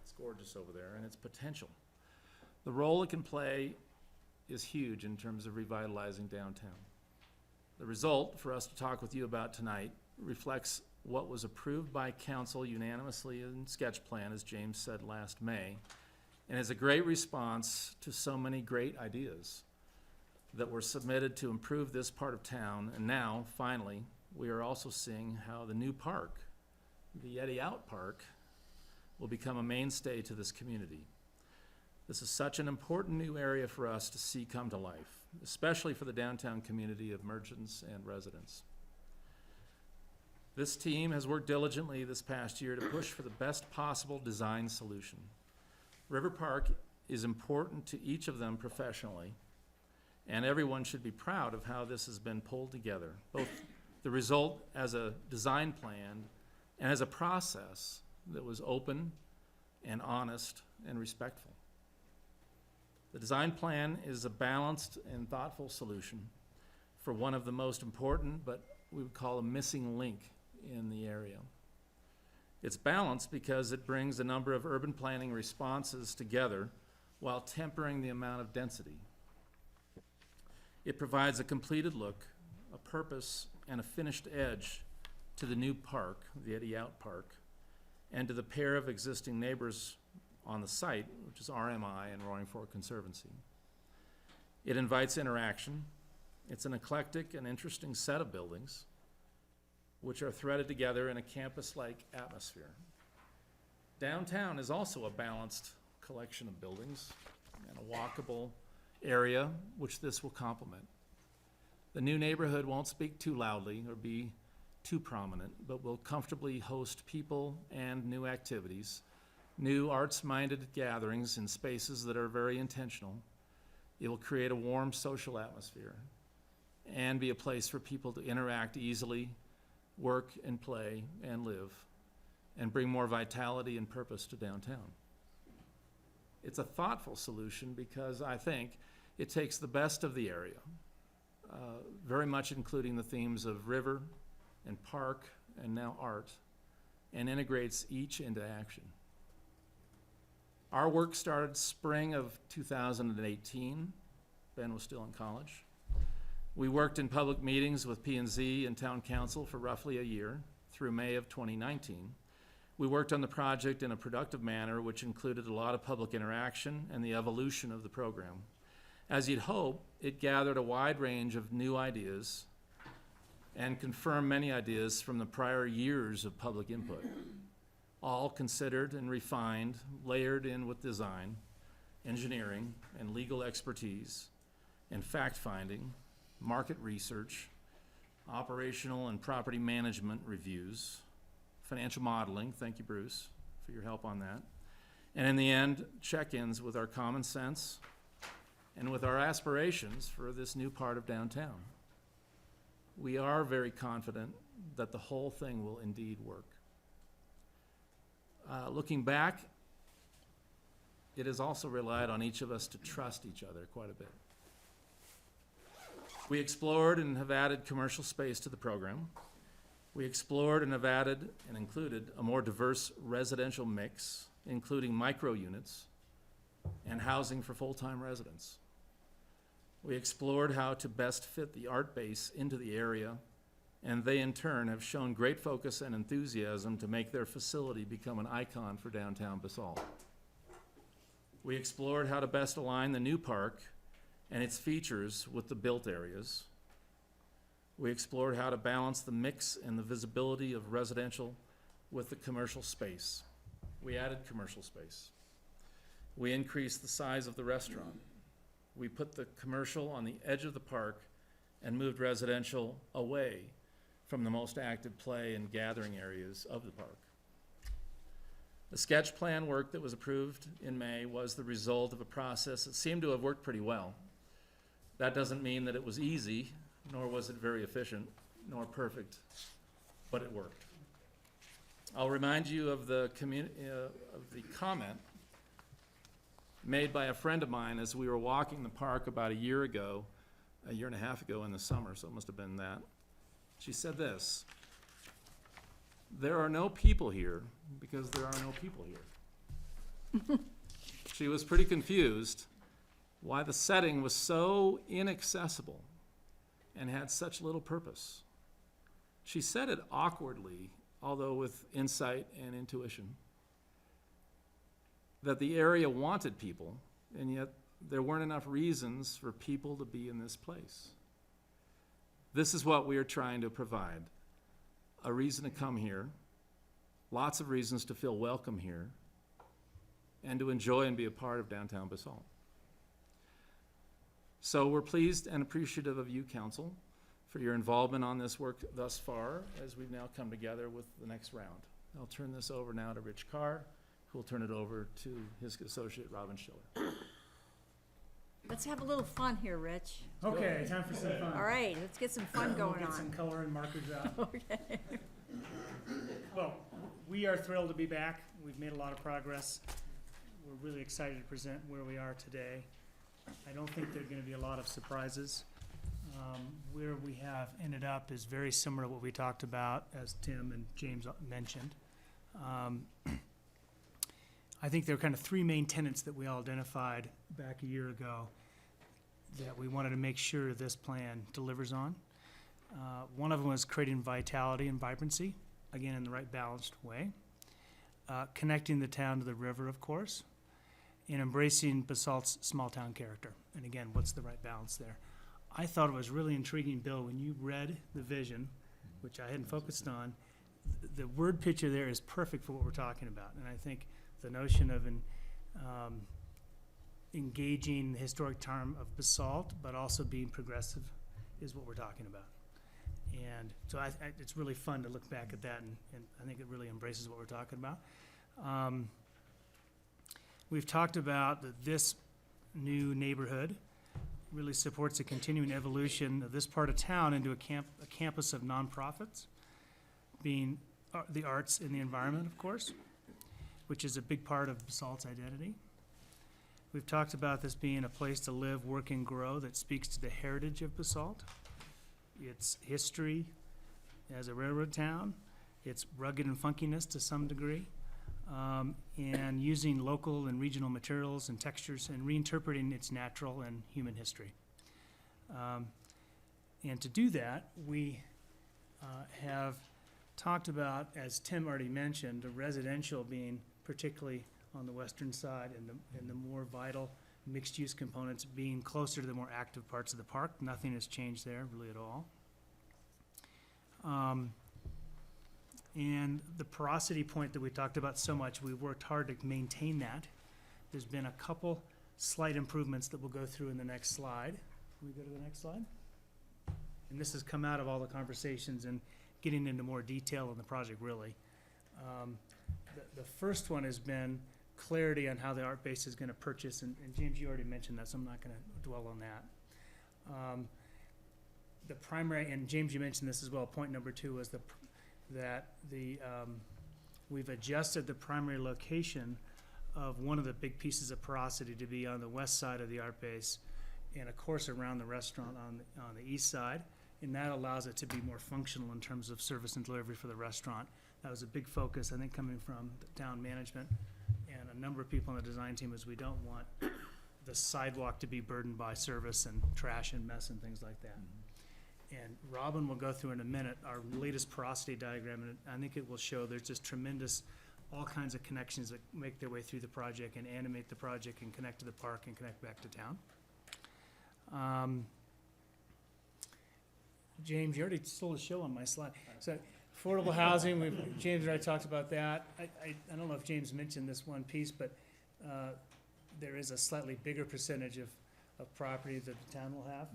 It's gorgeous over there, and its potential. The role it can play is huge in terms of revitalizing downtown. The result for us to talk with you about tonight reflects what was approved by council unanimously in sketch plan, as James said last May, and is a great response to so many great ideas that were submitted to improve this part of town. And now, finally, we are also seeing how the new park, the Yeti Out Park, will become a mainstay to this community. This is such an important new area for us to see come to life, especially for the downtown community of merchants and residents. This team has worked diligently this past year to push for the best possible design solution. River Park is important to each of them professionally, and everyone should be proud of how this has been pulled together, both the result as a design plan and as a process that was open and honest and respectful. The design plan is a balanced and thoughtful solution for one of the most important, but we would call a missing link in the area. It's balanced because it brings a number of urban planning responses together while tempering the amount of density. It provides a completed look, a purpose, and a finished edge to the new park, the Eddie Out Park, and to the pair of existing neighbors on the site, which is RMI and Roaring Fork Conservancy. It invites interaction. It's an eclectic and interesting set of buildings which are threaded together in a campus-like atmosphere. Downtown is also a balanced collection of buildings and a walkable area which this will complement. The new neighborhood won't speak too loudly or be too prominent, but will comfortably host people and new activities, new arts-minded gatherings in spaces that are very intentional. It will create a warm social atmosphere and be a place for people to interact easily, work and play and live, and bring more vitality and purpose to downtown. It's a thoughtful solution because I think it takes the best of the area, very much including the themes of river and park and now art, and integrates each into action. Our work started spring of 2018. Ben was still in college. We worked in public meetings with P&Z and Town Council for roughly a year through May of 2019. We worked on the project in a productive manner, which included a lot of public interaction and the evolution of the program. As you'd hope, it gathered a wide range of new ideas and confirmed many ideas from the prior years of public input, all considered and refined, layered in with design, engineering, and legal expertise, and fact-finding, market research, operational and property management reviews, financial modeling, thank you, Bruce, for your help on that, and in the end, check-ins with our common sense and with our aspirations for this new part of downtown. We are very confident that the whole thing will indeed work. Looking back, it has also relied on each of us to trust each other quite a bit. We explored and have added commercial space to the program. We explored and have added and included a more diverse residential mix, including micro units and housing for full-time residents. We explored how to best fit the art base into the area, and they in turn have shown great focus and enthusiasm to make their facility become an icon for downtown Basalt. We explored how to best align the new park and its features with the built areas. We explored how to balance the mix and the visibility of residential with the commercial space. We added commercial space. We increased the size of the restaurant. We put the commercial on the edge of the park and moved residential away from the most active play and gathering areas of the park. The sketch plan work that was approved in May was the result of a process that seemed to have worked pretty well. That doesn't mean that it was easy, nor was it very efficient, nor perfect, but it worked. I'll remind you of the comment made by a friend of mine as we were walking the park about a year and a half ago in the summer, so it must have been that. She said this: "There are no people here because there are no people here." She was pretty confused why the setting was so inaccessible and had such little purpose. She said it awkwardly, although with insight and intuition, that the area wanted people, and yet there weren't enough reasons for people to be in this place. This is what we are trying to provide: a reason to come here, lots of reasons to feel welcome here, and to enjoy and be a part of downtown Basalt. So we're pleased and appreciative of you, Council, for your involvement on this work thus far as we've now come together with the next round. I'll turn this over now to Rich Carr, who will turn it over to his associate, Robin Schiller. Let's have a little fun here, Rich. Okay, time for some fun. All right, let's get some fun going Get some on. color and markers out. Okay. Well, we are thrilled to be back. We've made a lot of progress. We're really excited to present where we are today. I don't think there are going to be a lot of surprises. Where we have ended up is very similar to what we talked about, as Tim and James mentioned. I think there are kind of three main tenets that we all identified back a year ago that we wanted to make sure this plan delivers on. One of them was creating vitality and vibrancy, again, in the right balanced way. Connecting the town to the river, of course, and embracing Basalt's small-town character. And again, what's the right balance there? I thought it was really intriguing, Bill, when you read the vision, which I hadn't focused on, the word picture there is perfect for what we're talking about. And I think the notion of engaging the historic charm of Basalt, but also being progressive, is what we're talking about. And so it's really fun to look back at that, and I think it really embraces what we're talking about. We've talked about that this new neighborhood really supports the continuing evolution of this part of town into a campus of nonprofits, being the arts and the environment, of course, which is a big part of Basalt's identity. We've talked about this being a place to live, work, and grow that speaks to the heritage of Basalt, its history as a railroad town, its rugged and funkiness to some degree, and using local and regional materials and textures and reinterpreting its natural and human history. And to do that, we have talked about, as Tim already mentioned, the residential being particularly on the western side, and the more vital mixed-use components being closer to the more active parts of the park. Nothing has changed there really at all. And the porosity point that we talked about so much, we worked hard to maintain that. There's been a couple slight improvements that we'll go through in the next slide. Can we go to the next slide? And this has come out of all the conversations and getting into more detail in the project, really. The first one has been clarity on how the art base is going to purchase, and James, you already mentioned that, so I'm not going to dwell on that. The primary, and James, you mentioned this as well, point number 2 was we've adjusted the primary location of one of the big pieces of porosity to be on the west side of the art base, and of course around the restaurant on the east side, and that allows it to be more functional in terms of service and delivery for the restaurant. That was a big focus, I think, coming from the town management and a number of people on the design team, is we don't want the sidewalk to be burdened by service and trash and mess and things like that. And Robin will go through in a minute our latest porosity diagram, and I think it will show there's just tremendous, all kinds of connections that make their way through the project and animate the project and connect to the park and connect back to town. James, you already stole the show on my slide. So affordable housing, James and I talked about that. I don't know if James mentioned this one piece, but there is a slightly bigger percentage of property that the town will have.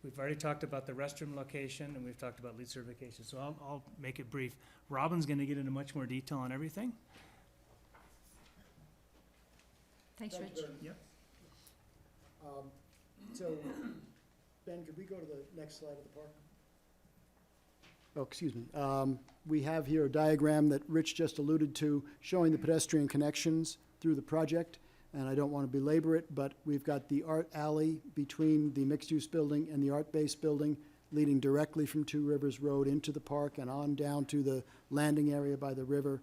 We've already talked about the restroom location, and we've talked about lead certification, so I'll make it brief. Robin's going to get into much more detail on everything. Thanks, Rich. Yep. So, Ben, could we go to the next slide of the park? Oh, excuse me. We have here a diagram that Rich just alluded to, showing the pedestrian connections through the project. And I don't want to belabor it, but we've got the art alley between the mixed-use building and the art-based building, leading directly from Two Rivers Road into the park and on down to the landing area by the river.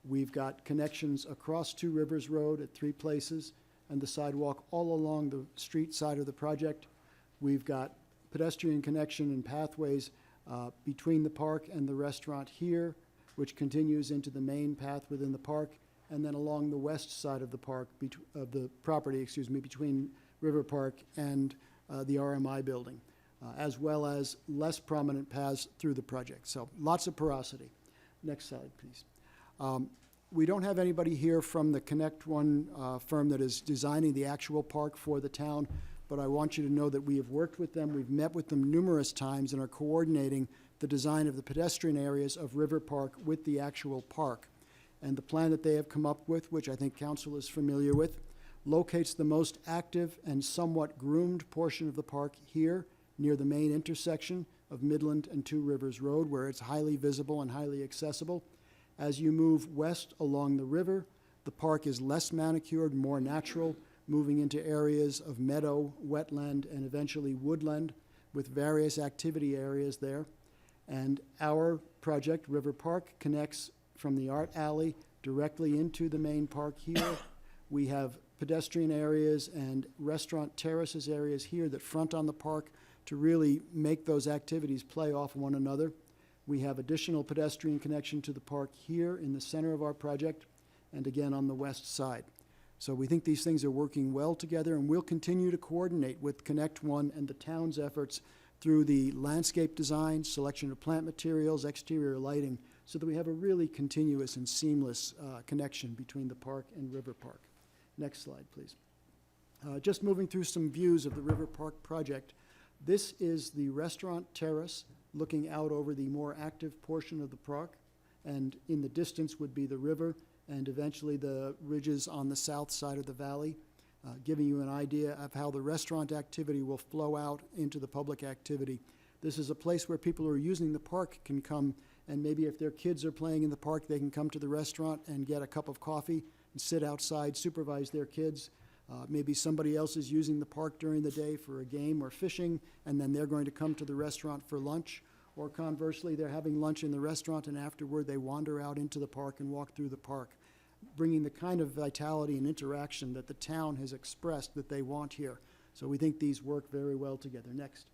We've got connections across Two Rivers Road at 3 places, and the sidewalk all along the street side of the project. We've got pedestrian connection and pathways between the park and the restaurant here, which continues into the main path within the park, and then along the west side of the park, of the property, between River Park and the RMI building, as well as less prominent paths through the project. So lots of porosity. Next slide, please. We don't have anybody here from the Connect One firm that is designing the actual park for the town, but I want you to know that we have worked with them. We've met with them numerous times and are coordinating the design of the pedestrian areas of River Park with the actual park. And the plan that they have come up with, which I think council is familiar with, locates the most active and somewhat groomed portion of the park here near the main intersection of Midland and Two Rivers Road, where it's highly visible and highly accessible. As you move west along the river, the park is less manicured, more natural, moving into areas of meadow, wetland, and eventually woodland, with various activity areas there. And our project, River Park, connects from the art alley directly into the main park here. We have pedestrian areas and restaurant terraces areas here that front on the park to really make those activities play off one another. We have additional pedestrian connection to the park here in the center of our project and again on the west side. So we think these things are working well together, and we'll continue to coordinate with Connect One and the town's efforts through the landscape design, selection of plant materials, exterior lighting, so that we have a really continuous and seamless connection between the park and River Park. Next slide, please. Just moving through some views of the River Park project. This is the restaurant terrace looking out over the more active portion of the park, and in the distance would be the river and eventually the ridges on the south side of the valley, giving you an idea of how the restaurant activity will flow out into the public activity. This is a place where people who are using the park can come, and maybe if their kids are playing in the park, they can come to the restaurant and get a cup of coffee and sit outside, supervise their kids. Maybe somebody else is using the park during the day for a game or fishing, and then they're going to come to the restaurant for lunch. Or conversely, they're having lunch in the restaurant, and afterward they wander out into the park and walk through the park, bringing the kind of vitality and interaction that the town has expressed that they want here. So we think these work very well together. Next.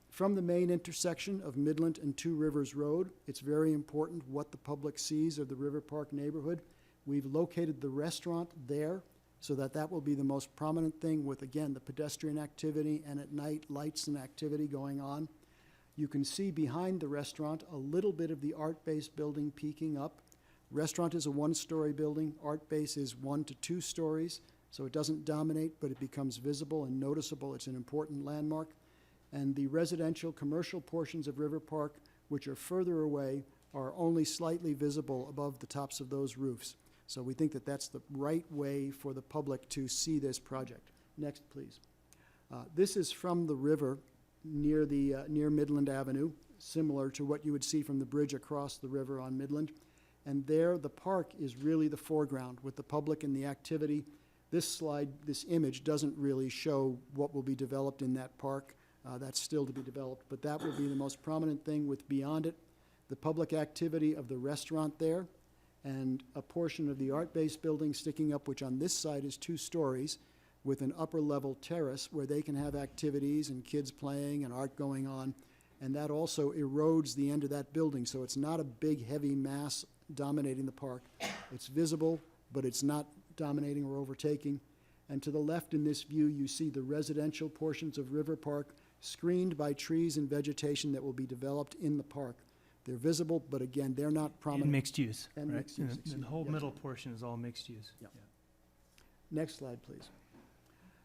From the main intersection of Midland and Two Rivers Road, it's very important what the public sees of the River Park neighborhood. We've located the restaurant there so that that will be the most prominent thing with, again, the pedestrian activity and at night lights and activity going on. You can see behind the restaurant a little bit of the art base building peeking up. Restaurant is a one-story building. Art base is 1 to 2 stories, so it doesn't dominate, but it becomes visible and noticeable. It's an important landmark. And the residential commercial portions of River Park, which are further away, are only slightly visible above the tops of those roofs. So we think that that's the right way for the public to see this project. Next, please. This is from the river near Midland Avenue, similar to what you would see from the bridge across the river on Midland. And there, the park is really the foreground with the public and the activity. This slide, this image, doesn't really show what will be developed in that park. That's still to be developed, but that will be the most prominent thing, with beyond it, the public activity of the restaurant there, and a portion of the art base building sticking up, which on this side is 2 stories, with an upper level terrace where they can have activities and kids playing and art going on. And that also erodes the end of that building, so it's not a big, heavy mass dominating the park. It's visible, but it's not dominating or overtaking. And to the left in this view, you see the residential portions of River Park screened by trees and vegetation that will be developed in the park. They're visible, but again, they're not prominent. And mixed use, And right? mixed use, And excuse the me, whole yes. middle portion is all mixed use. Yeah. Next slide, please.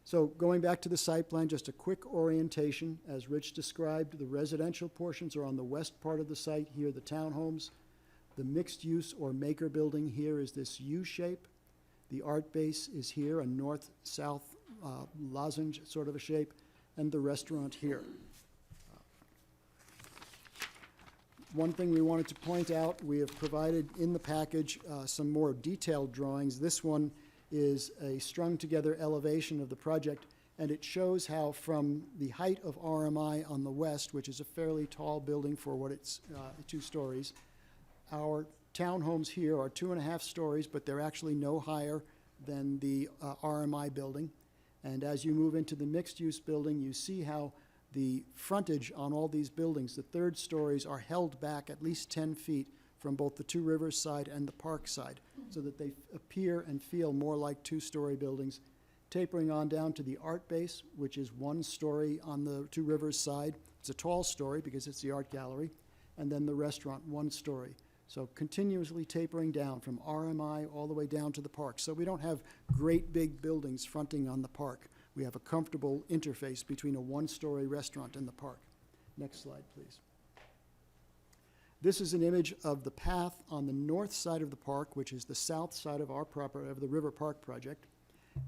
So going back to the site plan, just a quick orientation. As Rich described, the residential portions are on the west part of the site. Here, the townhomes. The mixed use or maker building here is this U shape. The art base is here, a north-south lozenge sort of a shape, and the restaurant here. One thing we wanted to point out, we have provided in the package some more detailed drawings. This one is a strung-together elevation of the project, and it shows how from the height of RMI on the west, which is a fairly tall building for what it's 2 stories, our townhomes here are 2.5 stories, but they're actually no higher than the RMI building. And as you move into the mixed-use building, you see how the frontage on all these buildings, the 3rd stories, are held back at least 10 feet from both the Two Rivers side and the park side, so that they appear and feel more like 2-story buildings, tapering on down to the art base, which is 1 story on the Two Rivers side. It's a tall story because it's the art gallery, and then the restaurant, 1 story. So continuously tapering down from RMI all the way down to the park. So we don't have great big buildings fronting on the park. We have a comfortable interface between a 1-story restaurant and the park. Next slide, please. This is an image of the path on the north side of the park, which is the south side of the River Park project.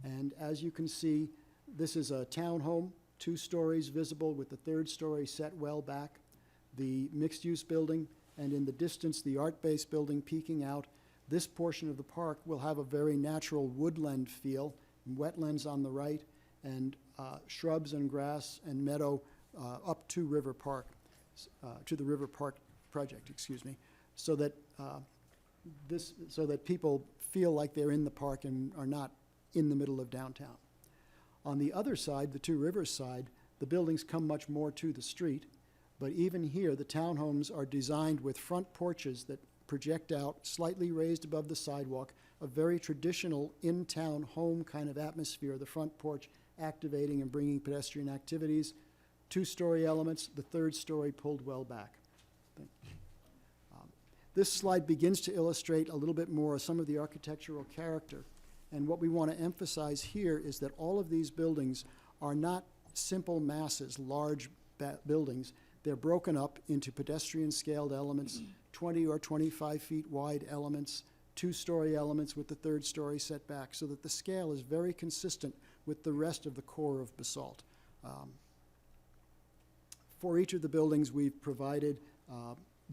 And as you can see, this is a townhome, 2 stories visible with the 3rd story set well back. The mixed-use building, and in the distance, the art-based building peeking out. This portion of the park will have a very natural woodland feel, wetlands on the right, and shrubs and grass and meadow up to River Park, to the River Park project, excuse me, so that people feel like they're in the park and are not in the middle of downtown. On the other side, the Two Rivers side, the buildings come much more to the street. But even here, the townhomes are designed with front porches that project out slightly raised above the sidewalk, a very traditional in-town home kind of atmosphere, the front porch activating and bringing pedestrian activities. Two-story elements, the third story pulled well back. This slide begins to illustrate a little bit more of some of the architectural character. And what we want to emphasize here is that all of these buildings are not simple masses, large buildings. They're broken up into pedestrian-scaled elements, 20 or 25 feet wide elements, two-story elements with the third story set back, so that the scale is very consistent with the rest of the core of Basalt. For each of the buildings, we've provided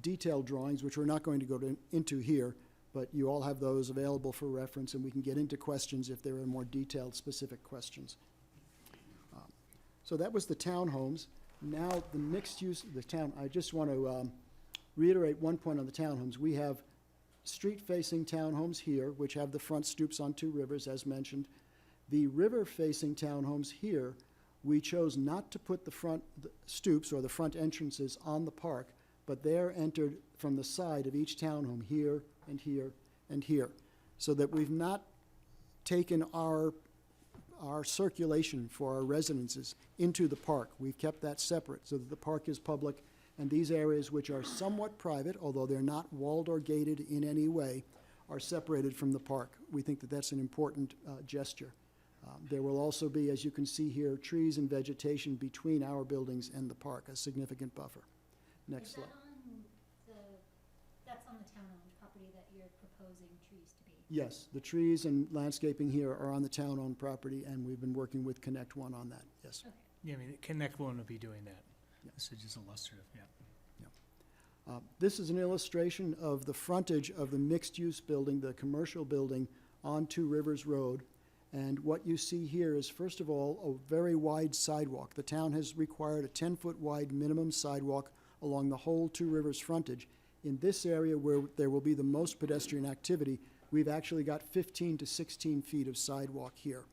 detailed drawings, which we're not going to go into here, but you all have those available for reference, and we can get into questions if there are more detailed, specific questions. So that was the townhomes. Now, the mixed use of the town, I just want to reiterate one point on the townhomes. We have street-facing townhomes here, which have the front stoops on two rivers, as mentioned. The river-facing townhomes here, we chose not to put the stoops or the front entrances on the park, but they're entered from the side of each townhome, here and here and here, so that we've not taken our circulation for our residences into the park. We've kept that separate so that the park is public, and these areas, which are somewhat private, although they're not walled or gated in any way, are separated from the park. We think that that's an important gesture. There will also be, as you can see here, trees and vegetation between our buildings and the park, a significant buffer. Next slide. That's on the town-owned property that you're proposing trees to be? Yes, the trees and landscaping here are on the town-owned property, and we've been working with Connect One on that, yes. Okay. Yeah, I mean, Connect One will be doing that. This is just illustrative, yeah. This is an illustration of the frontage of the mixed-use building, the commercial building, on Two Rivers Road. And what you see here is, first of all, a very wide sidewalk. The town has required a 10-foot wide minimum sidewalk along the whole Two Rivers frontage. In this area where there will be the most pedestrian activity, we've actually got 15 to 16 feet of sidewalk here.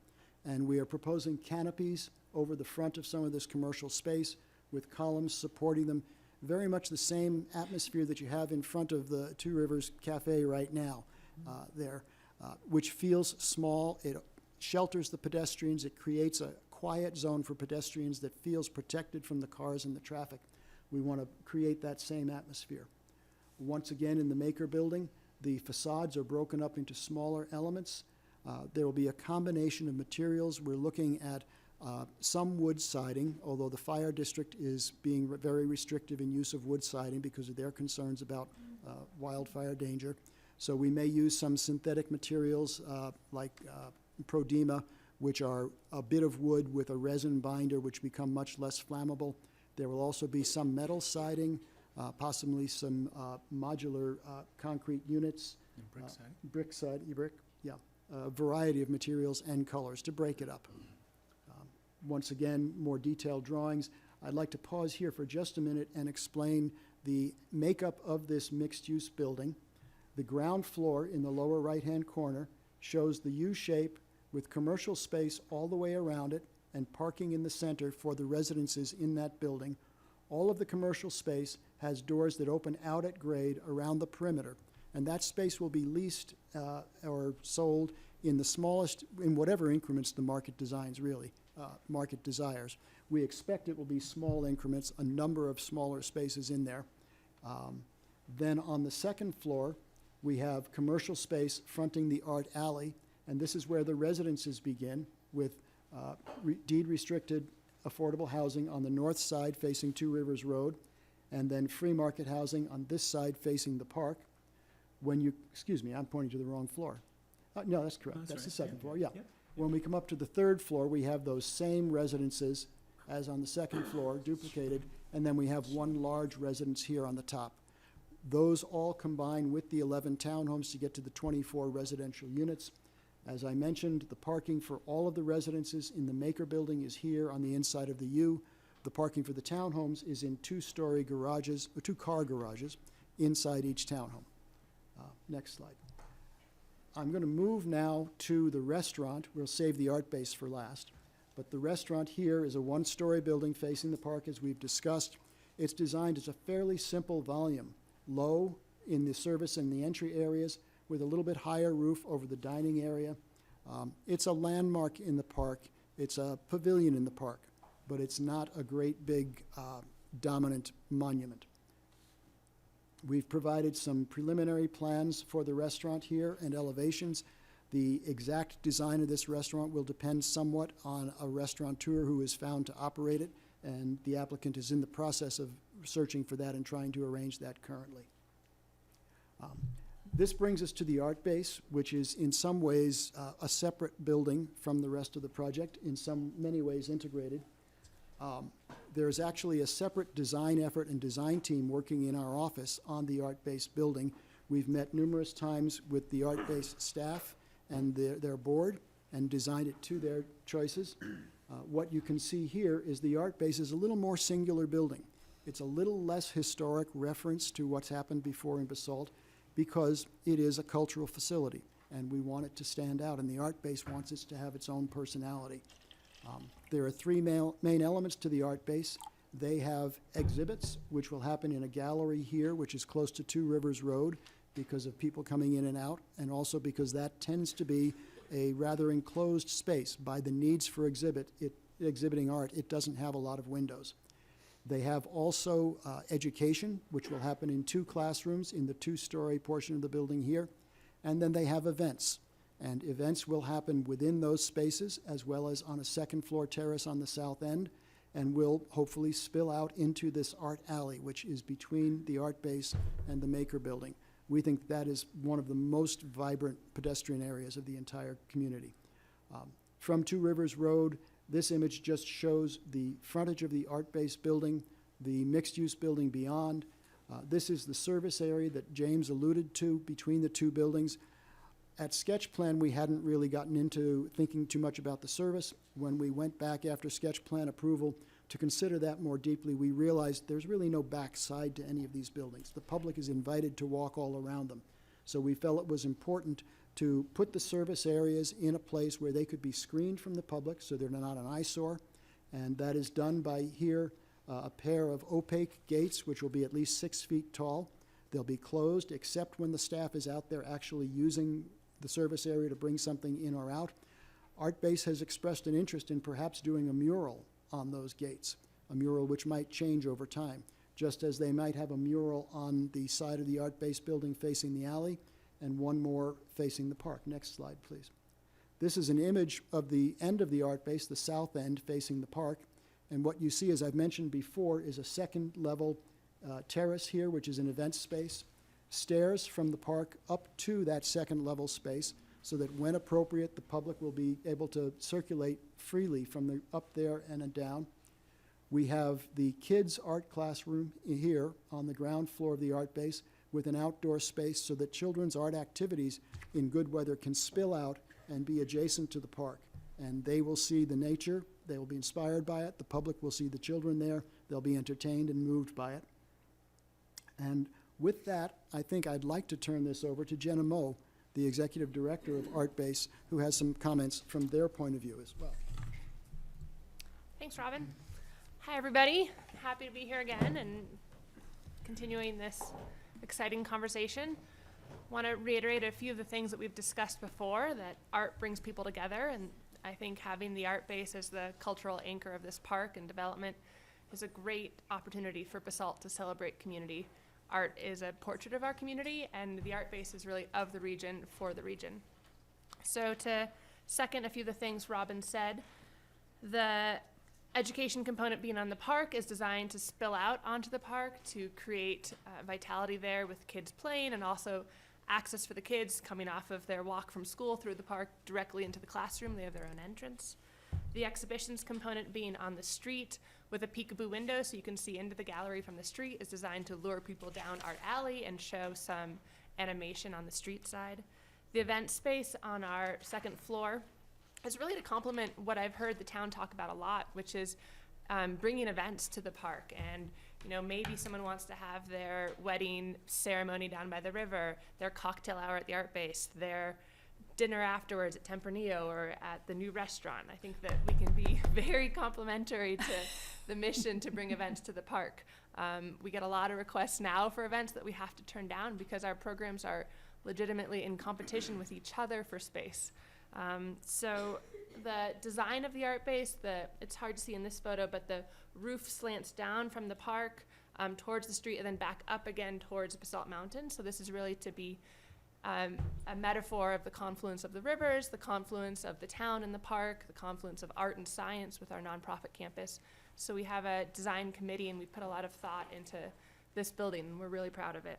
And we are proposing canopies over the front of some of this commercial space with columns supporting them. Very much the same atmosphere that you have in front of the Two Rivers Cafe right now which feels small. It shelters the pedestrians. It creates a quiet zone for pedestrians that feels protected from the cars and the traffic. We want to create that same atmosphere. Once again, in the Maker Building, the facades are broken up into smaller elements. There will be a combination of materials. We're looking at some wood siding, although the fire district is being very restrictive in use of wood siding because of their concerns about wildfire danger. So we may use some synthetic materials like Prodema, which are a bit of wood with a resin binder, which become much less flammable. There will also be some metal siding, possibly some modular concrete units. Brick siding? Brick, yeah. A variety of materials and colors to break it up. Once again, more detailed drawings. I'd like to pause here for just a minute and explain the makeup of this mixed-use building. The ground floor in the lower right-hand corner shows the U shape with commercial space all the way around it and parking in the center for the residences in that building. All of the commercial space has doors that open out at grade around the perimeter, and that space will be leased or sold in the smallest, in whatever increments the market desires. We expect it will be small increments, a number of smaller spaces in there. Then on the second floor, we have commercial space fronting the art alley, and this is where the residences begin with deed-restricted affordable housing on the north side facing Two Rivers Road, and then free market housing on this side facing the park. Excuse me, I'm pointing to the wrong floor. No, that's correct. That's the second floor, yeah. When we come up to the third floor, we have those same residences as on the second floor, duplicated, and then we have one large residence here on the top. Those all combine with the 11 townhomes to get to the 24 residential units. As I mentioned, the parking for all of the residences in the Maker Building is here on the inside of the U. The parking for the townhomes is in two-story garages, or two-car garages, inside each townhome. Next slide. I'm going to move now to the restaurant. We'll save the art base for last. But the restaurant here is a one-story building facing the park, as we've discussed. It's designed as a fairly simple volume, low in the service and the entry areas, with a little bit higher roof over the dining area. It's a landmark in the park. It's a pavilion in the park, but it's not a great big dominant monument. We've provided some preliminary plans for the restaurant here and elevations. The exact design of this restaurant will depend somewhat on a restaurateur who is found to operate it, and the applicant is in the process of searching for that and trying to arrange that currently. This brings us to the art base, which is in some ways a separate building from the rest of the project, in many ways integrated. There's actually a separate design effort and design team working in our office on the art base building. We've met numerous times with the art base staff and their board and designed it to their choices. What you can see here is the art base is a little more singular building. It's a little less historic reference to what's happened before in Basalt because it is a cultural facility and we want it to stand out, and the art base wants it to have its own personality. There are three main elements to the art base. They have exhibits, which will happen in a gallery here, which is close to Two Rivers Road because of people coming in and out, and also because that tends to be a rather enclosed space. By the needs for exhibiting art, it doesn't have a lot of windows. They have also education, which will happen in 2 classrooms in the 2-story portion of the building here. And then they have events. And events will happen within those spaces as well as on a second-floor terrace on the south end, and will hopefully spill out into this art alley, which is between the art base and the Maker Building. We think that is one of the most vibrant pedestrian areas of the entire community. From Two Rivers Road, this image just shows the frontage of the art base building, the mixed-use building beyond. This is the service area that James alluded to between the 2 buildings. At sketch plan, we hadn't really gotten into thinking too much about the service. When we went back after sketch plan approval to consider that more deeply, we realized there's really no backside to any of these buildings. The public is invited to walk all around them. So we felt it was important to put the service areas in a place where they could be screened from the public so they're not an eyesore. And that is done by here, a pair of opaque gates, which will be at least 6 feet tall. They'll be closed except when the staff is out there actually using the service area to bring something in or out. Art Base has expressed an interest in perhaps doing a mural on those gates, a mural which might change over time, just as they might have a mural on the side of the Art Base building facing the alley and one more facing the park. Next slide, please. This is an image of the end of the Art Base, the south end facing the park, and what you see, as I've mentioned before, is a second-level terrace here, which is an event space. Stairs from the park up to that second-level space so that when appropriate, the public will be able to circulate freely from up there and down. We have the kids' art classroom here on the ground floor of the art base with an outdoor space so that children's art activities in good weather can spill out and be adjacent to the park. And they will see the nature, they will be inspired by it, the public will see the children there, they'll be entertained and moved by it. And with that, I think I'd like to turn this over to Jenna Moe, the Executive Director of Art Base, who has some comments from their point of view as well. Thanks, Robin. Hi, everybody. Happy to be here again and continuing this exciting conversation. Want to reiterate a few of the things that we've discussed before, that art brings people together, and I think having the art base as the cultural anchor of this park and development is a great opportunity for Basalt to celebrate community. Art is a portrait of our community, and the art base is really of the region for the region. So to second a few of the things Robin said, the education component being on the park is designed to spill out onto the park to create vitality there with kids playing, and also access for the kids coming off of their walk from school through the park directly into the classroom. They have their own entrance. The exhibitions component being on the street with a peekaboo window so you can see into the gallery from the street is designed to lure people down Art Alley and show some animation on the street side. The event space on our second floor is really to complement what I've heard the town talk about a lot, which is bringing events to the park. And maybe someone wants to have their wedding ceremony down by the river, their cocktail hour at the art base, their dinner afterwards at Tempranillo or at the new restaurant. I think that we can be very complimentary to the mission to bring events to the park. We get a lot of requests now for events that we have to turn down because our programs are legitimately in competition with each other for space. So the design of the art base, it's hard to see in this photo, but the roof slants down from the park towards the street and then back up again towards Basalt Mountain. So this is really to be a metaphor of the confluence of the rivers, the confluence of the town and the park, the confluence of art and science with our nonprofit campus. So we have a design committee and we put a lot of thought into this building and we're really proud of it.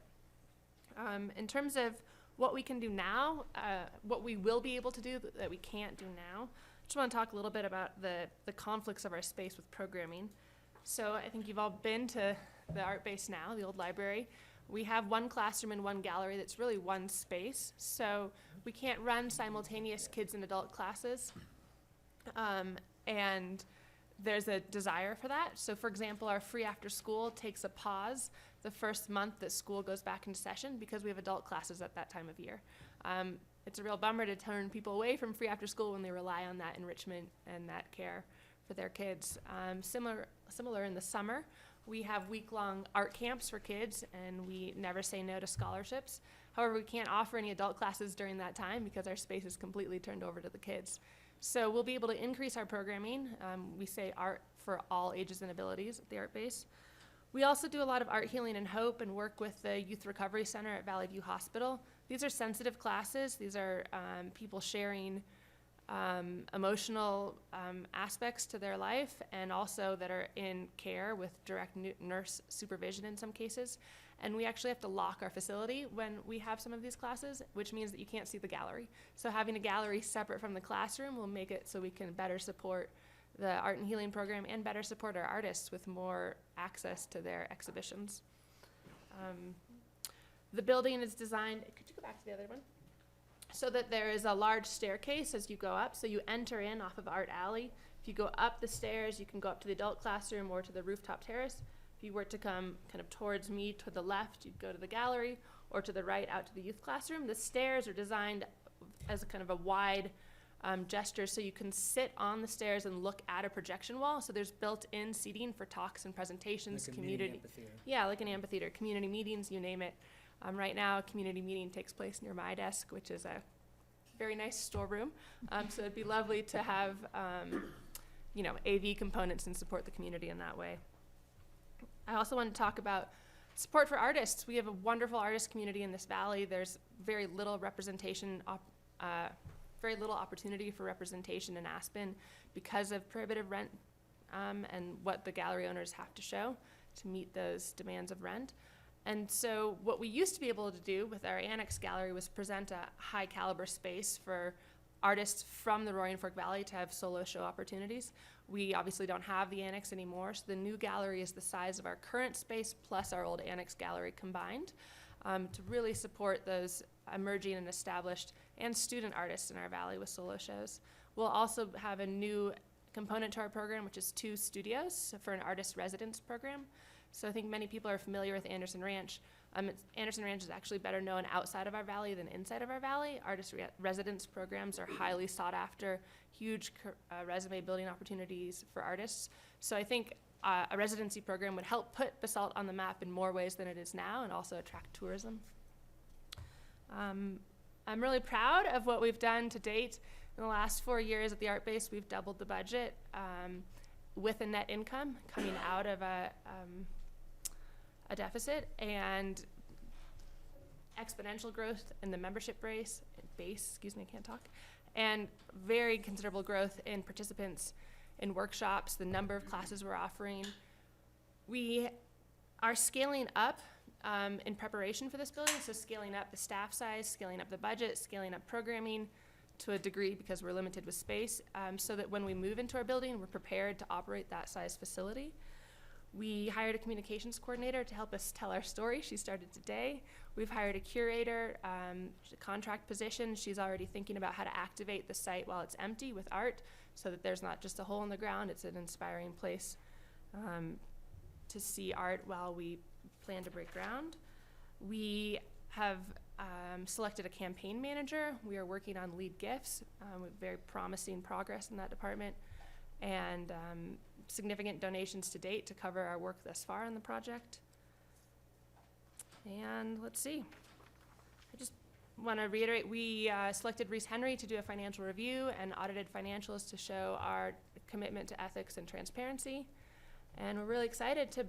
In terms of what we can do now, what we will be able to do that we can't do now, I just want to talk a little bit about the conflicts of our space with programming. So I think you've all been to the art base now, the old library. We have one classroom and one gallery that's really one space. So we can't run simultaneous kids and adult classes. And there's a desire for that. So for example, our free after school takes a pause the first month that school goes back into session because we have adult classes at that time of year. It's a real bummer to turn people away from free after school when they rely on that enrichment and that care for their kids. Similar in the summer, we have week-long art camps for kids and we never say no to scholarships. However, we can't offer any adult classes during that time because our space is completely turned over to the kids. So we'll be able to increase our programming. We say art for all ages and abilities at the art base. We also do a lot of art healing and hope and work with the Youth Recovery Center at Valley View Hospital. These are sensitive classes. These are people sharing emotional aspects to their life and also that are in care with direct nurse supervision in some cases. And we actually have to lock our facility when we have some of these classes, which means that you can't see the gallery. So having a gallery separate from the classroom will make it so we can better support the art and healing program and better support our artists with more access to their exhibitions. The building is designed, could you go back to the other one? So that there is a large staircase as you go up. So you enter in off of Art Alley. If you go up the stairs, you can go up to the adult classroom or to the rooftop terrace. If you were to come kind of towards me to the left, you'd go to the gallery, or to the right out to the youth classroom. The stairs are designed as a kind of a wide gesture so you can sit on the stairs and look at a projection wall. So there's built-in seating for talks and presentations, Like a community. mini amphitheater. Yeah, like an amphitheater, community meetings, you name it. Right now, a community meeting takes place near my desk, which is a very nice storeroom. So it'd be lovely to have, AV components and support the community in that way. I also want to talk about support for artists. We have a wonderful artist community in this valley. There's very little representation, very little opportunity for representation in Aspen because of prohibitive rent and what the gallery owners have to show to meet those demands of rent. And so what we used to be able to do with our annex gallery was present a high caliber space for artists from the Roaring Fork Valley to have solo show opportunities. We obviously don't have the annex anymore, so the new gallery is the size of our current space plus our old annex gallery combined to really support those emerging and established and student artists in our valley with solo shows. We'll also have a new component to our program, which is 2 studios for an artist residence program. So I think many people are familiar with Anderson Ranch. Anderson Ranch is actually better known outside of our valley than inside of our valley. Artist residence programs are highly sought after, huge resume building opportunities for artists. So I think a residency program would help put Basalt on the map in more ways than it is now and also attract tourism. I'm really proud of what we've done to date. In the last 4 years at the Art Base, we've doubled the budget with a net income coming out of a deficit and exponential growth in the membership base, and very considerable growth in participants in workshops, the number of classes we're offering. We are scaling up in preparation for this building, so scaling up the staff size, scaling up the budget, scaling up programming to a degree because we're limited with space, so that when we move into our building, we're prepared to operate that size facility. We hired a communications coordinator to help us tell our story. She started today. We've hired a curator, a contract position. She's already thinking about how to activate the site while it's empty with art so that there's not just a hole in the ground. It's an inspiring place to see art while we plan to break ground. We have selected a campaign manager. We are working on lead gifts with very promising progress in that department, and significant donations to date to cover our work thus far on the project. And let's see. I just want to reiterate, we selected Reese Henry to do a financial review and audited financials to show our commitment to ethics and transparency. And we're really excited to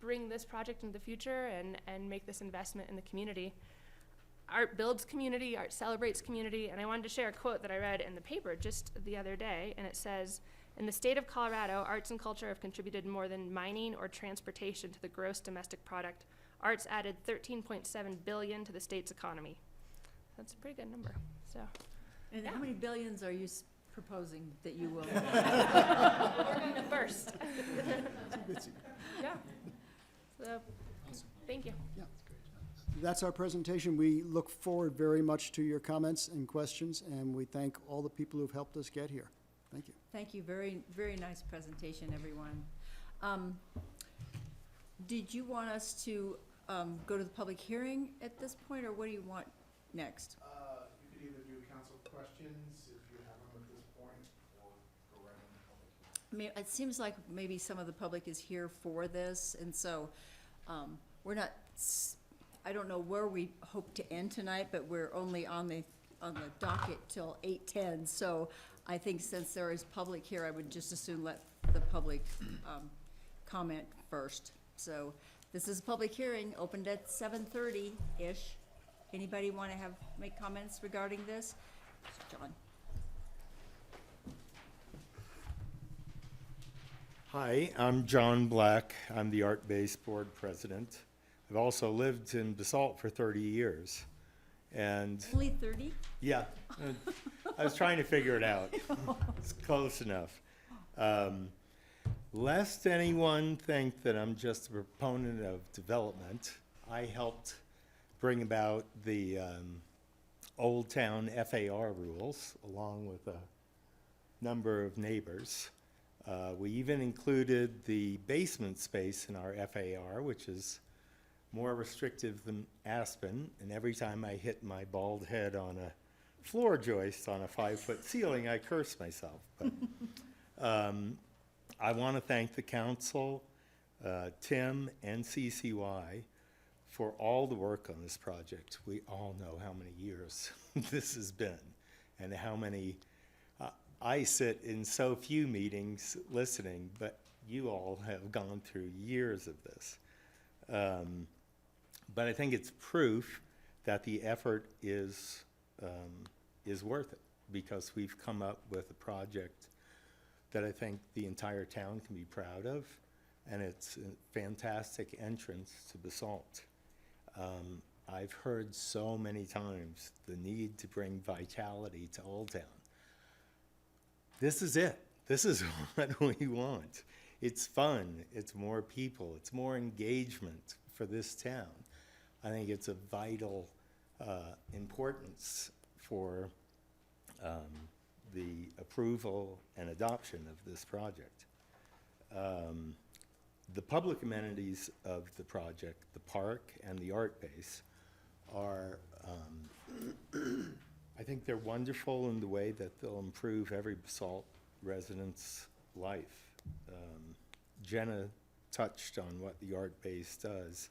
bring this project into the future and make this investment in the community. Art builds community, art celebrates community, and I wanted to share a quote that I read in the paper just the other day, and it says, "In the state of Colorado, arts and culture have contributed more than mining or transportation to the gross domestic product. Arts added $13.7 billion to the state's economy." That's a pretty good number, so. And how many billions are you proposing that you will? We're gonna burst. Yeah. So, thank you. Yeah. That's our presentation. We look forward very much to your comments and questions, and we thank all the people who've helped us get here. Thank you. Thank you. Very, very nice presentation, everyone. Did you want us to go to the public hearing at this point, or what do you want next? You could either do council questions if you have them at this point, or go right into public hearing. I mean, it seems like maybe some of the public is here for this, and so we're not, I don't know where we hope to end tonight, but we're only on the docket till 8:10, so I think since there is public here, I would just as soon let the public comment first. So this is a public hearing, opened at 7:30-ish. Anybody want to make comments regarding this? John. Hi, I'm John Black. I'm the Art Base Board President. I've also lived in Basalt for 30 years. And Only 30? yeah, I was trying to figure it out. It's close enough. Lest anyone think that I'm just a proponent of development, I helped bring about the Old Town FAR rules along with a number of neighbors. We even included the basement space in our FAR, which is more restrictive than Aspen, and every time I hit my bald head on a floor joist on a 5-foot ceiling, I curse myself. But I want to thank the council, Tim and CCY, for all the work on this project. We all know how many years this has been, and how many, I sit in so few meetings listening, but you all have gone through years of this. But I think it's proof that the effort is worth it, because we've come up with a project that I think the entire town can be proud of, and it's a fantastic entrance to Basalt. I've heard so many times the need to bring vitality to Old Town. This is it. This is what we want. It's fun, it's more people, it's more engagement for this town. I think it's of vital importance for the approval and adoption of this project. The public amenities of the project, the park and the art base, are, I think they're wonderful in the way that they'll improve every Basalt resident's life. Jenna touched on what the art base does.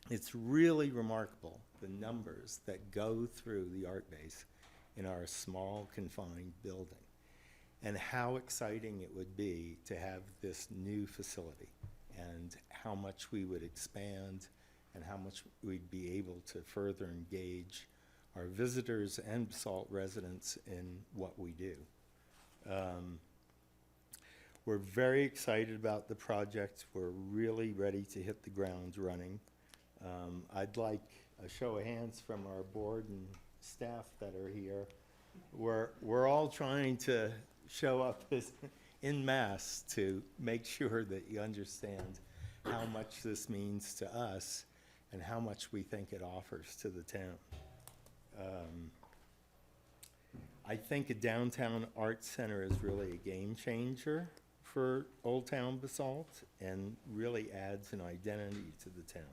It's really remarkable, the numbers that go through the art base in our small confined building, and how exciting it would be to have this new facility, and how much we would expand, and how much we'd be able to further engage our visitors and Basalt residents in what we do. We're very excited about the project. We're really ready to hit the ground running. I'd like a show of hands from our board and staff that are here. We're all trying to show up en masse to make sure that you understand how much this means to us and how much we think it offers to the town. I think a downtown art center is really a game changer for Old Town Basalt, and really adds an identity to the town.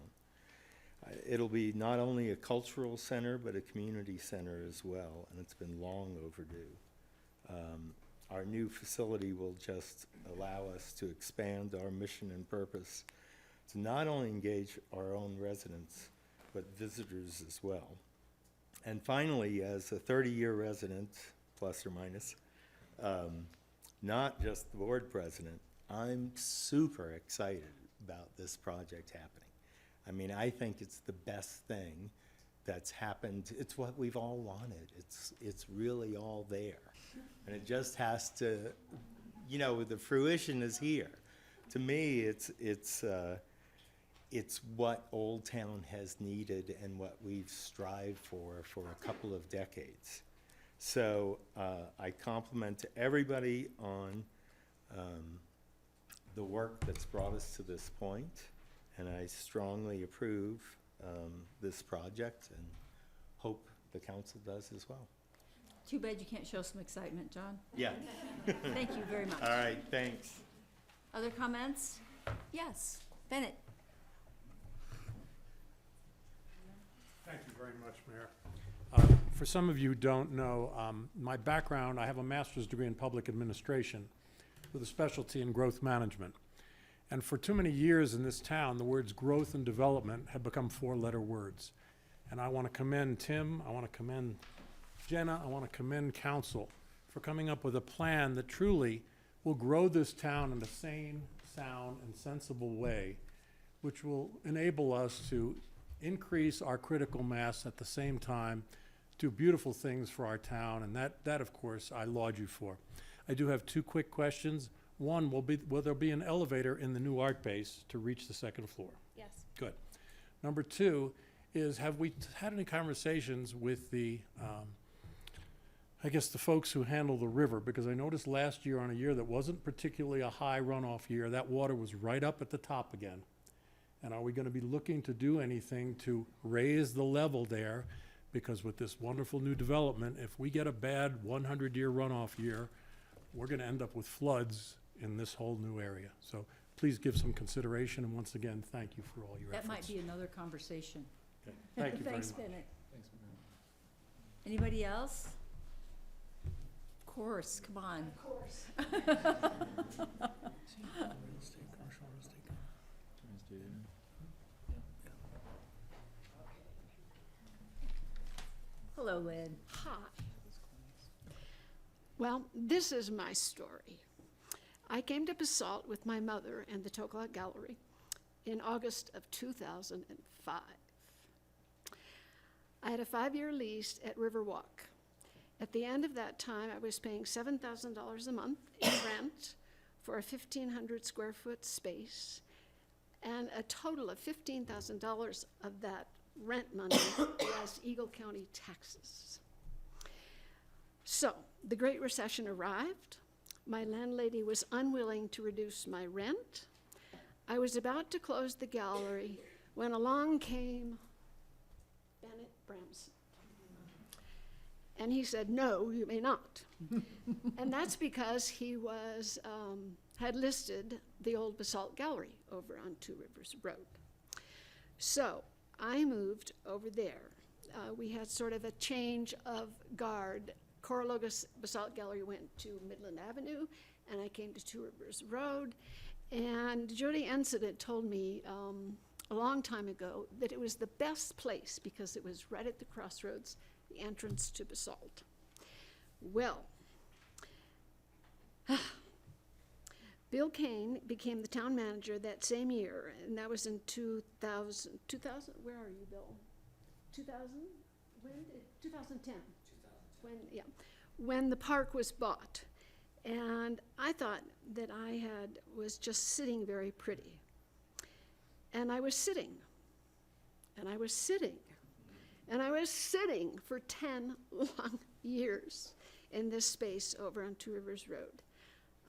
It'll be not only a cultural center, but a community center as well, and it's been long overdue. Our new facility will just allow us to expand our mission and purpose to not only engage our own residents, but visitors as well. And finally, as a 30-year resident, plus or minus, not just the board president, I'm super excited about this project happening. I mean, I think it's the best thing that's happened. It's what we've all wanted. It's really all there. And it just has to, you know, the fruition is here. To me, it's what Old Town has needed and what we've strived for a couple of decades. So I compliment everybody on the work that's brought us to this point, and I strongly approve this project and hope the council does as well. Too bad you can't show some excitement, John. Yeah. Thank you very much. All right, thanks. Other comments? Yes, Bennett. Thank you very much, Mayor. For some of you who don't know, my background, I have a master's degree in public administration with a specialty in growth management. And for too many years in this town, the words growth and development have become four-letter words. And I want to commend Tim, I want to commend Jenna, I want to commend council for coming up with a plan that truly will grow this town in a sane, sound, and sensible way, which will enable us to increase our critical mass at the same time, do beautiful things for our town, and that of course, I laud you for. I do have two quick questions. One, will there be an elevator in the new art base to reach the second floor? Yes. Good. Number two is, have we had any conversations with the, I guess the folks who handle the river? Because I noticed last year, on a year that wasn't particularly a high runoff year, that water was right up at the top again. And are we going to be looking to do anything to raise the level there? Because with this wonderful new development, if we get a bad 100-year runoff year, we're going to end up with floods in this whole new area. So please give some consideration, and once again, thank you for all your efforts. That might be another conversation. Okay. Thank you very Thanks, much. Bennett. Thanks, Mayor. Anybody else? Of course, come on. Hello, Lynn. Hi. Well, this is my story. I came to Basalt with my mother and the Tokala Gallery in August of 2005. I had a 5-year lease at Riverwalk. At the end of that time, I was paying $7,000 a month in rent for a 1,500 square foot space, and a total of $15,000 of that rent money was Eagle County taxes. So the Great Recession arrived. My landlady was unwilling to reduce my rent. I was about to close the gallery when along came Bennett Bramson. And he said, "No, you may not." And that's because he was, had listed the old Basalt Gallery over on Two Rivers Road. So I moved over there. We had sort of a change of guard. Coralogus Basalt Gallery went to Midland Avenue, and I came to Two Rivers Road. And Jody Ensign had told me a long time ago that it was the best place because it was right at the crossroads, the entrance to Basalt. Well, Bill Kane became the town manager that same year, and that was in 2000, where are you, Bill? 2000? When did, 2010. When the park was bought. And I thought that I was just sitting very pretty. And I was sitting, and I was sitting, and I was sitting for 10 long years in this space over on Two Rivers Road.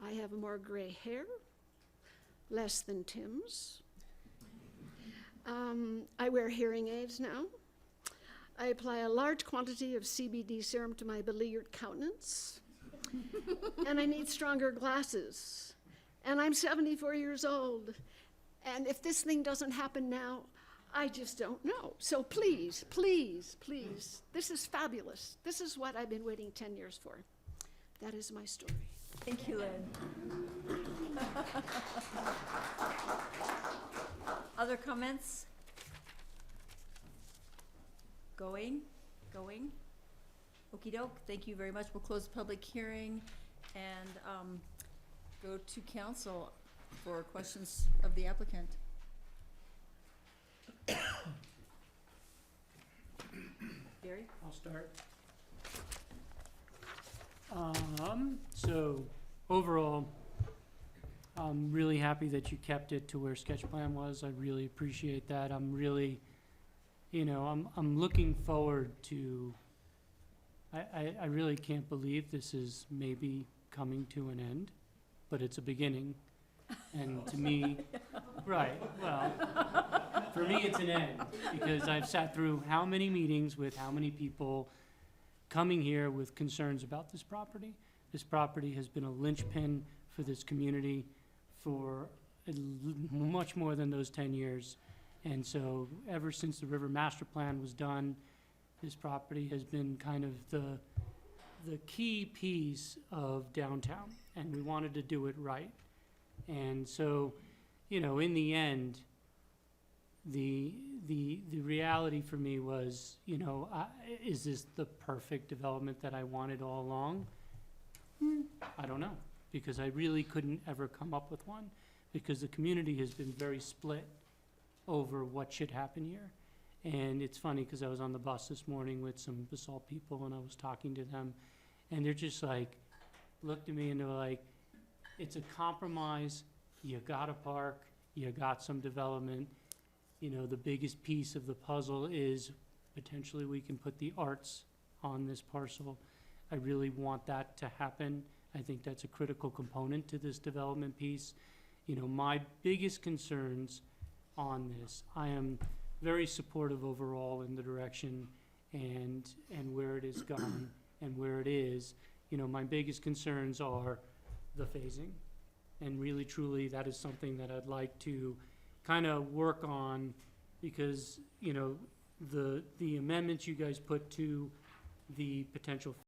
I have more gray hair, less than Tim's. I wear hearing aids now. I apply a large quantity of CBD serum to my beleaguered countenance. And I need stronger glasses. And I'm 74 years old. And if this thing doesn't happen now, I just don't know. So please, please, please, this is fabulous. This is what I've been waiting 10 years for. That is my story. Thank you, Lynn. Other comments? Going? Okey-doke, thank you very much. We'll close the public hearing and go to council for questions of the applicant. Gary? I'll start. So overall, I'm really happy that you kept it to where sketch plan was. I really appreciate that. I'm really, I'm looking forward to, I really can't believe this is maybe coming to an end, but it's a beginning. And to me, right, well, for me, it's an end, because I've sat through how many meetings with how many people coming here with concerns about this property. This property has been a linchpin for this community for much more than those 10 years. And so ever since the River Master Plan was done, this property has been kind of the key piece of downtown, and we wanted to do it right. And so, in the end, the reality for me was, is this the perfect development that I wanted all along? I don't know, because I really couldn't ever come up with one, because the community has been very split over what should happen here. And it's funny, because I was on the bus this morning with some Basalt people, and I was talking to them, and they're just like, looked at me and they were like, it's a compromise, you got a park, you got some development. The biggest piece of the puzzle is potentially we can put the arts on this parcel. I really want that to happen. I think that's a critical component to this development piece. My biggest concerns on this, I am very supportive overall in the direction and where it has gone and where it is. My biggest concerns are the phasing. And really, truly, that is something that I'd like to kind of work on, because, the amendments you guys put to the potential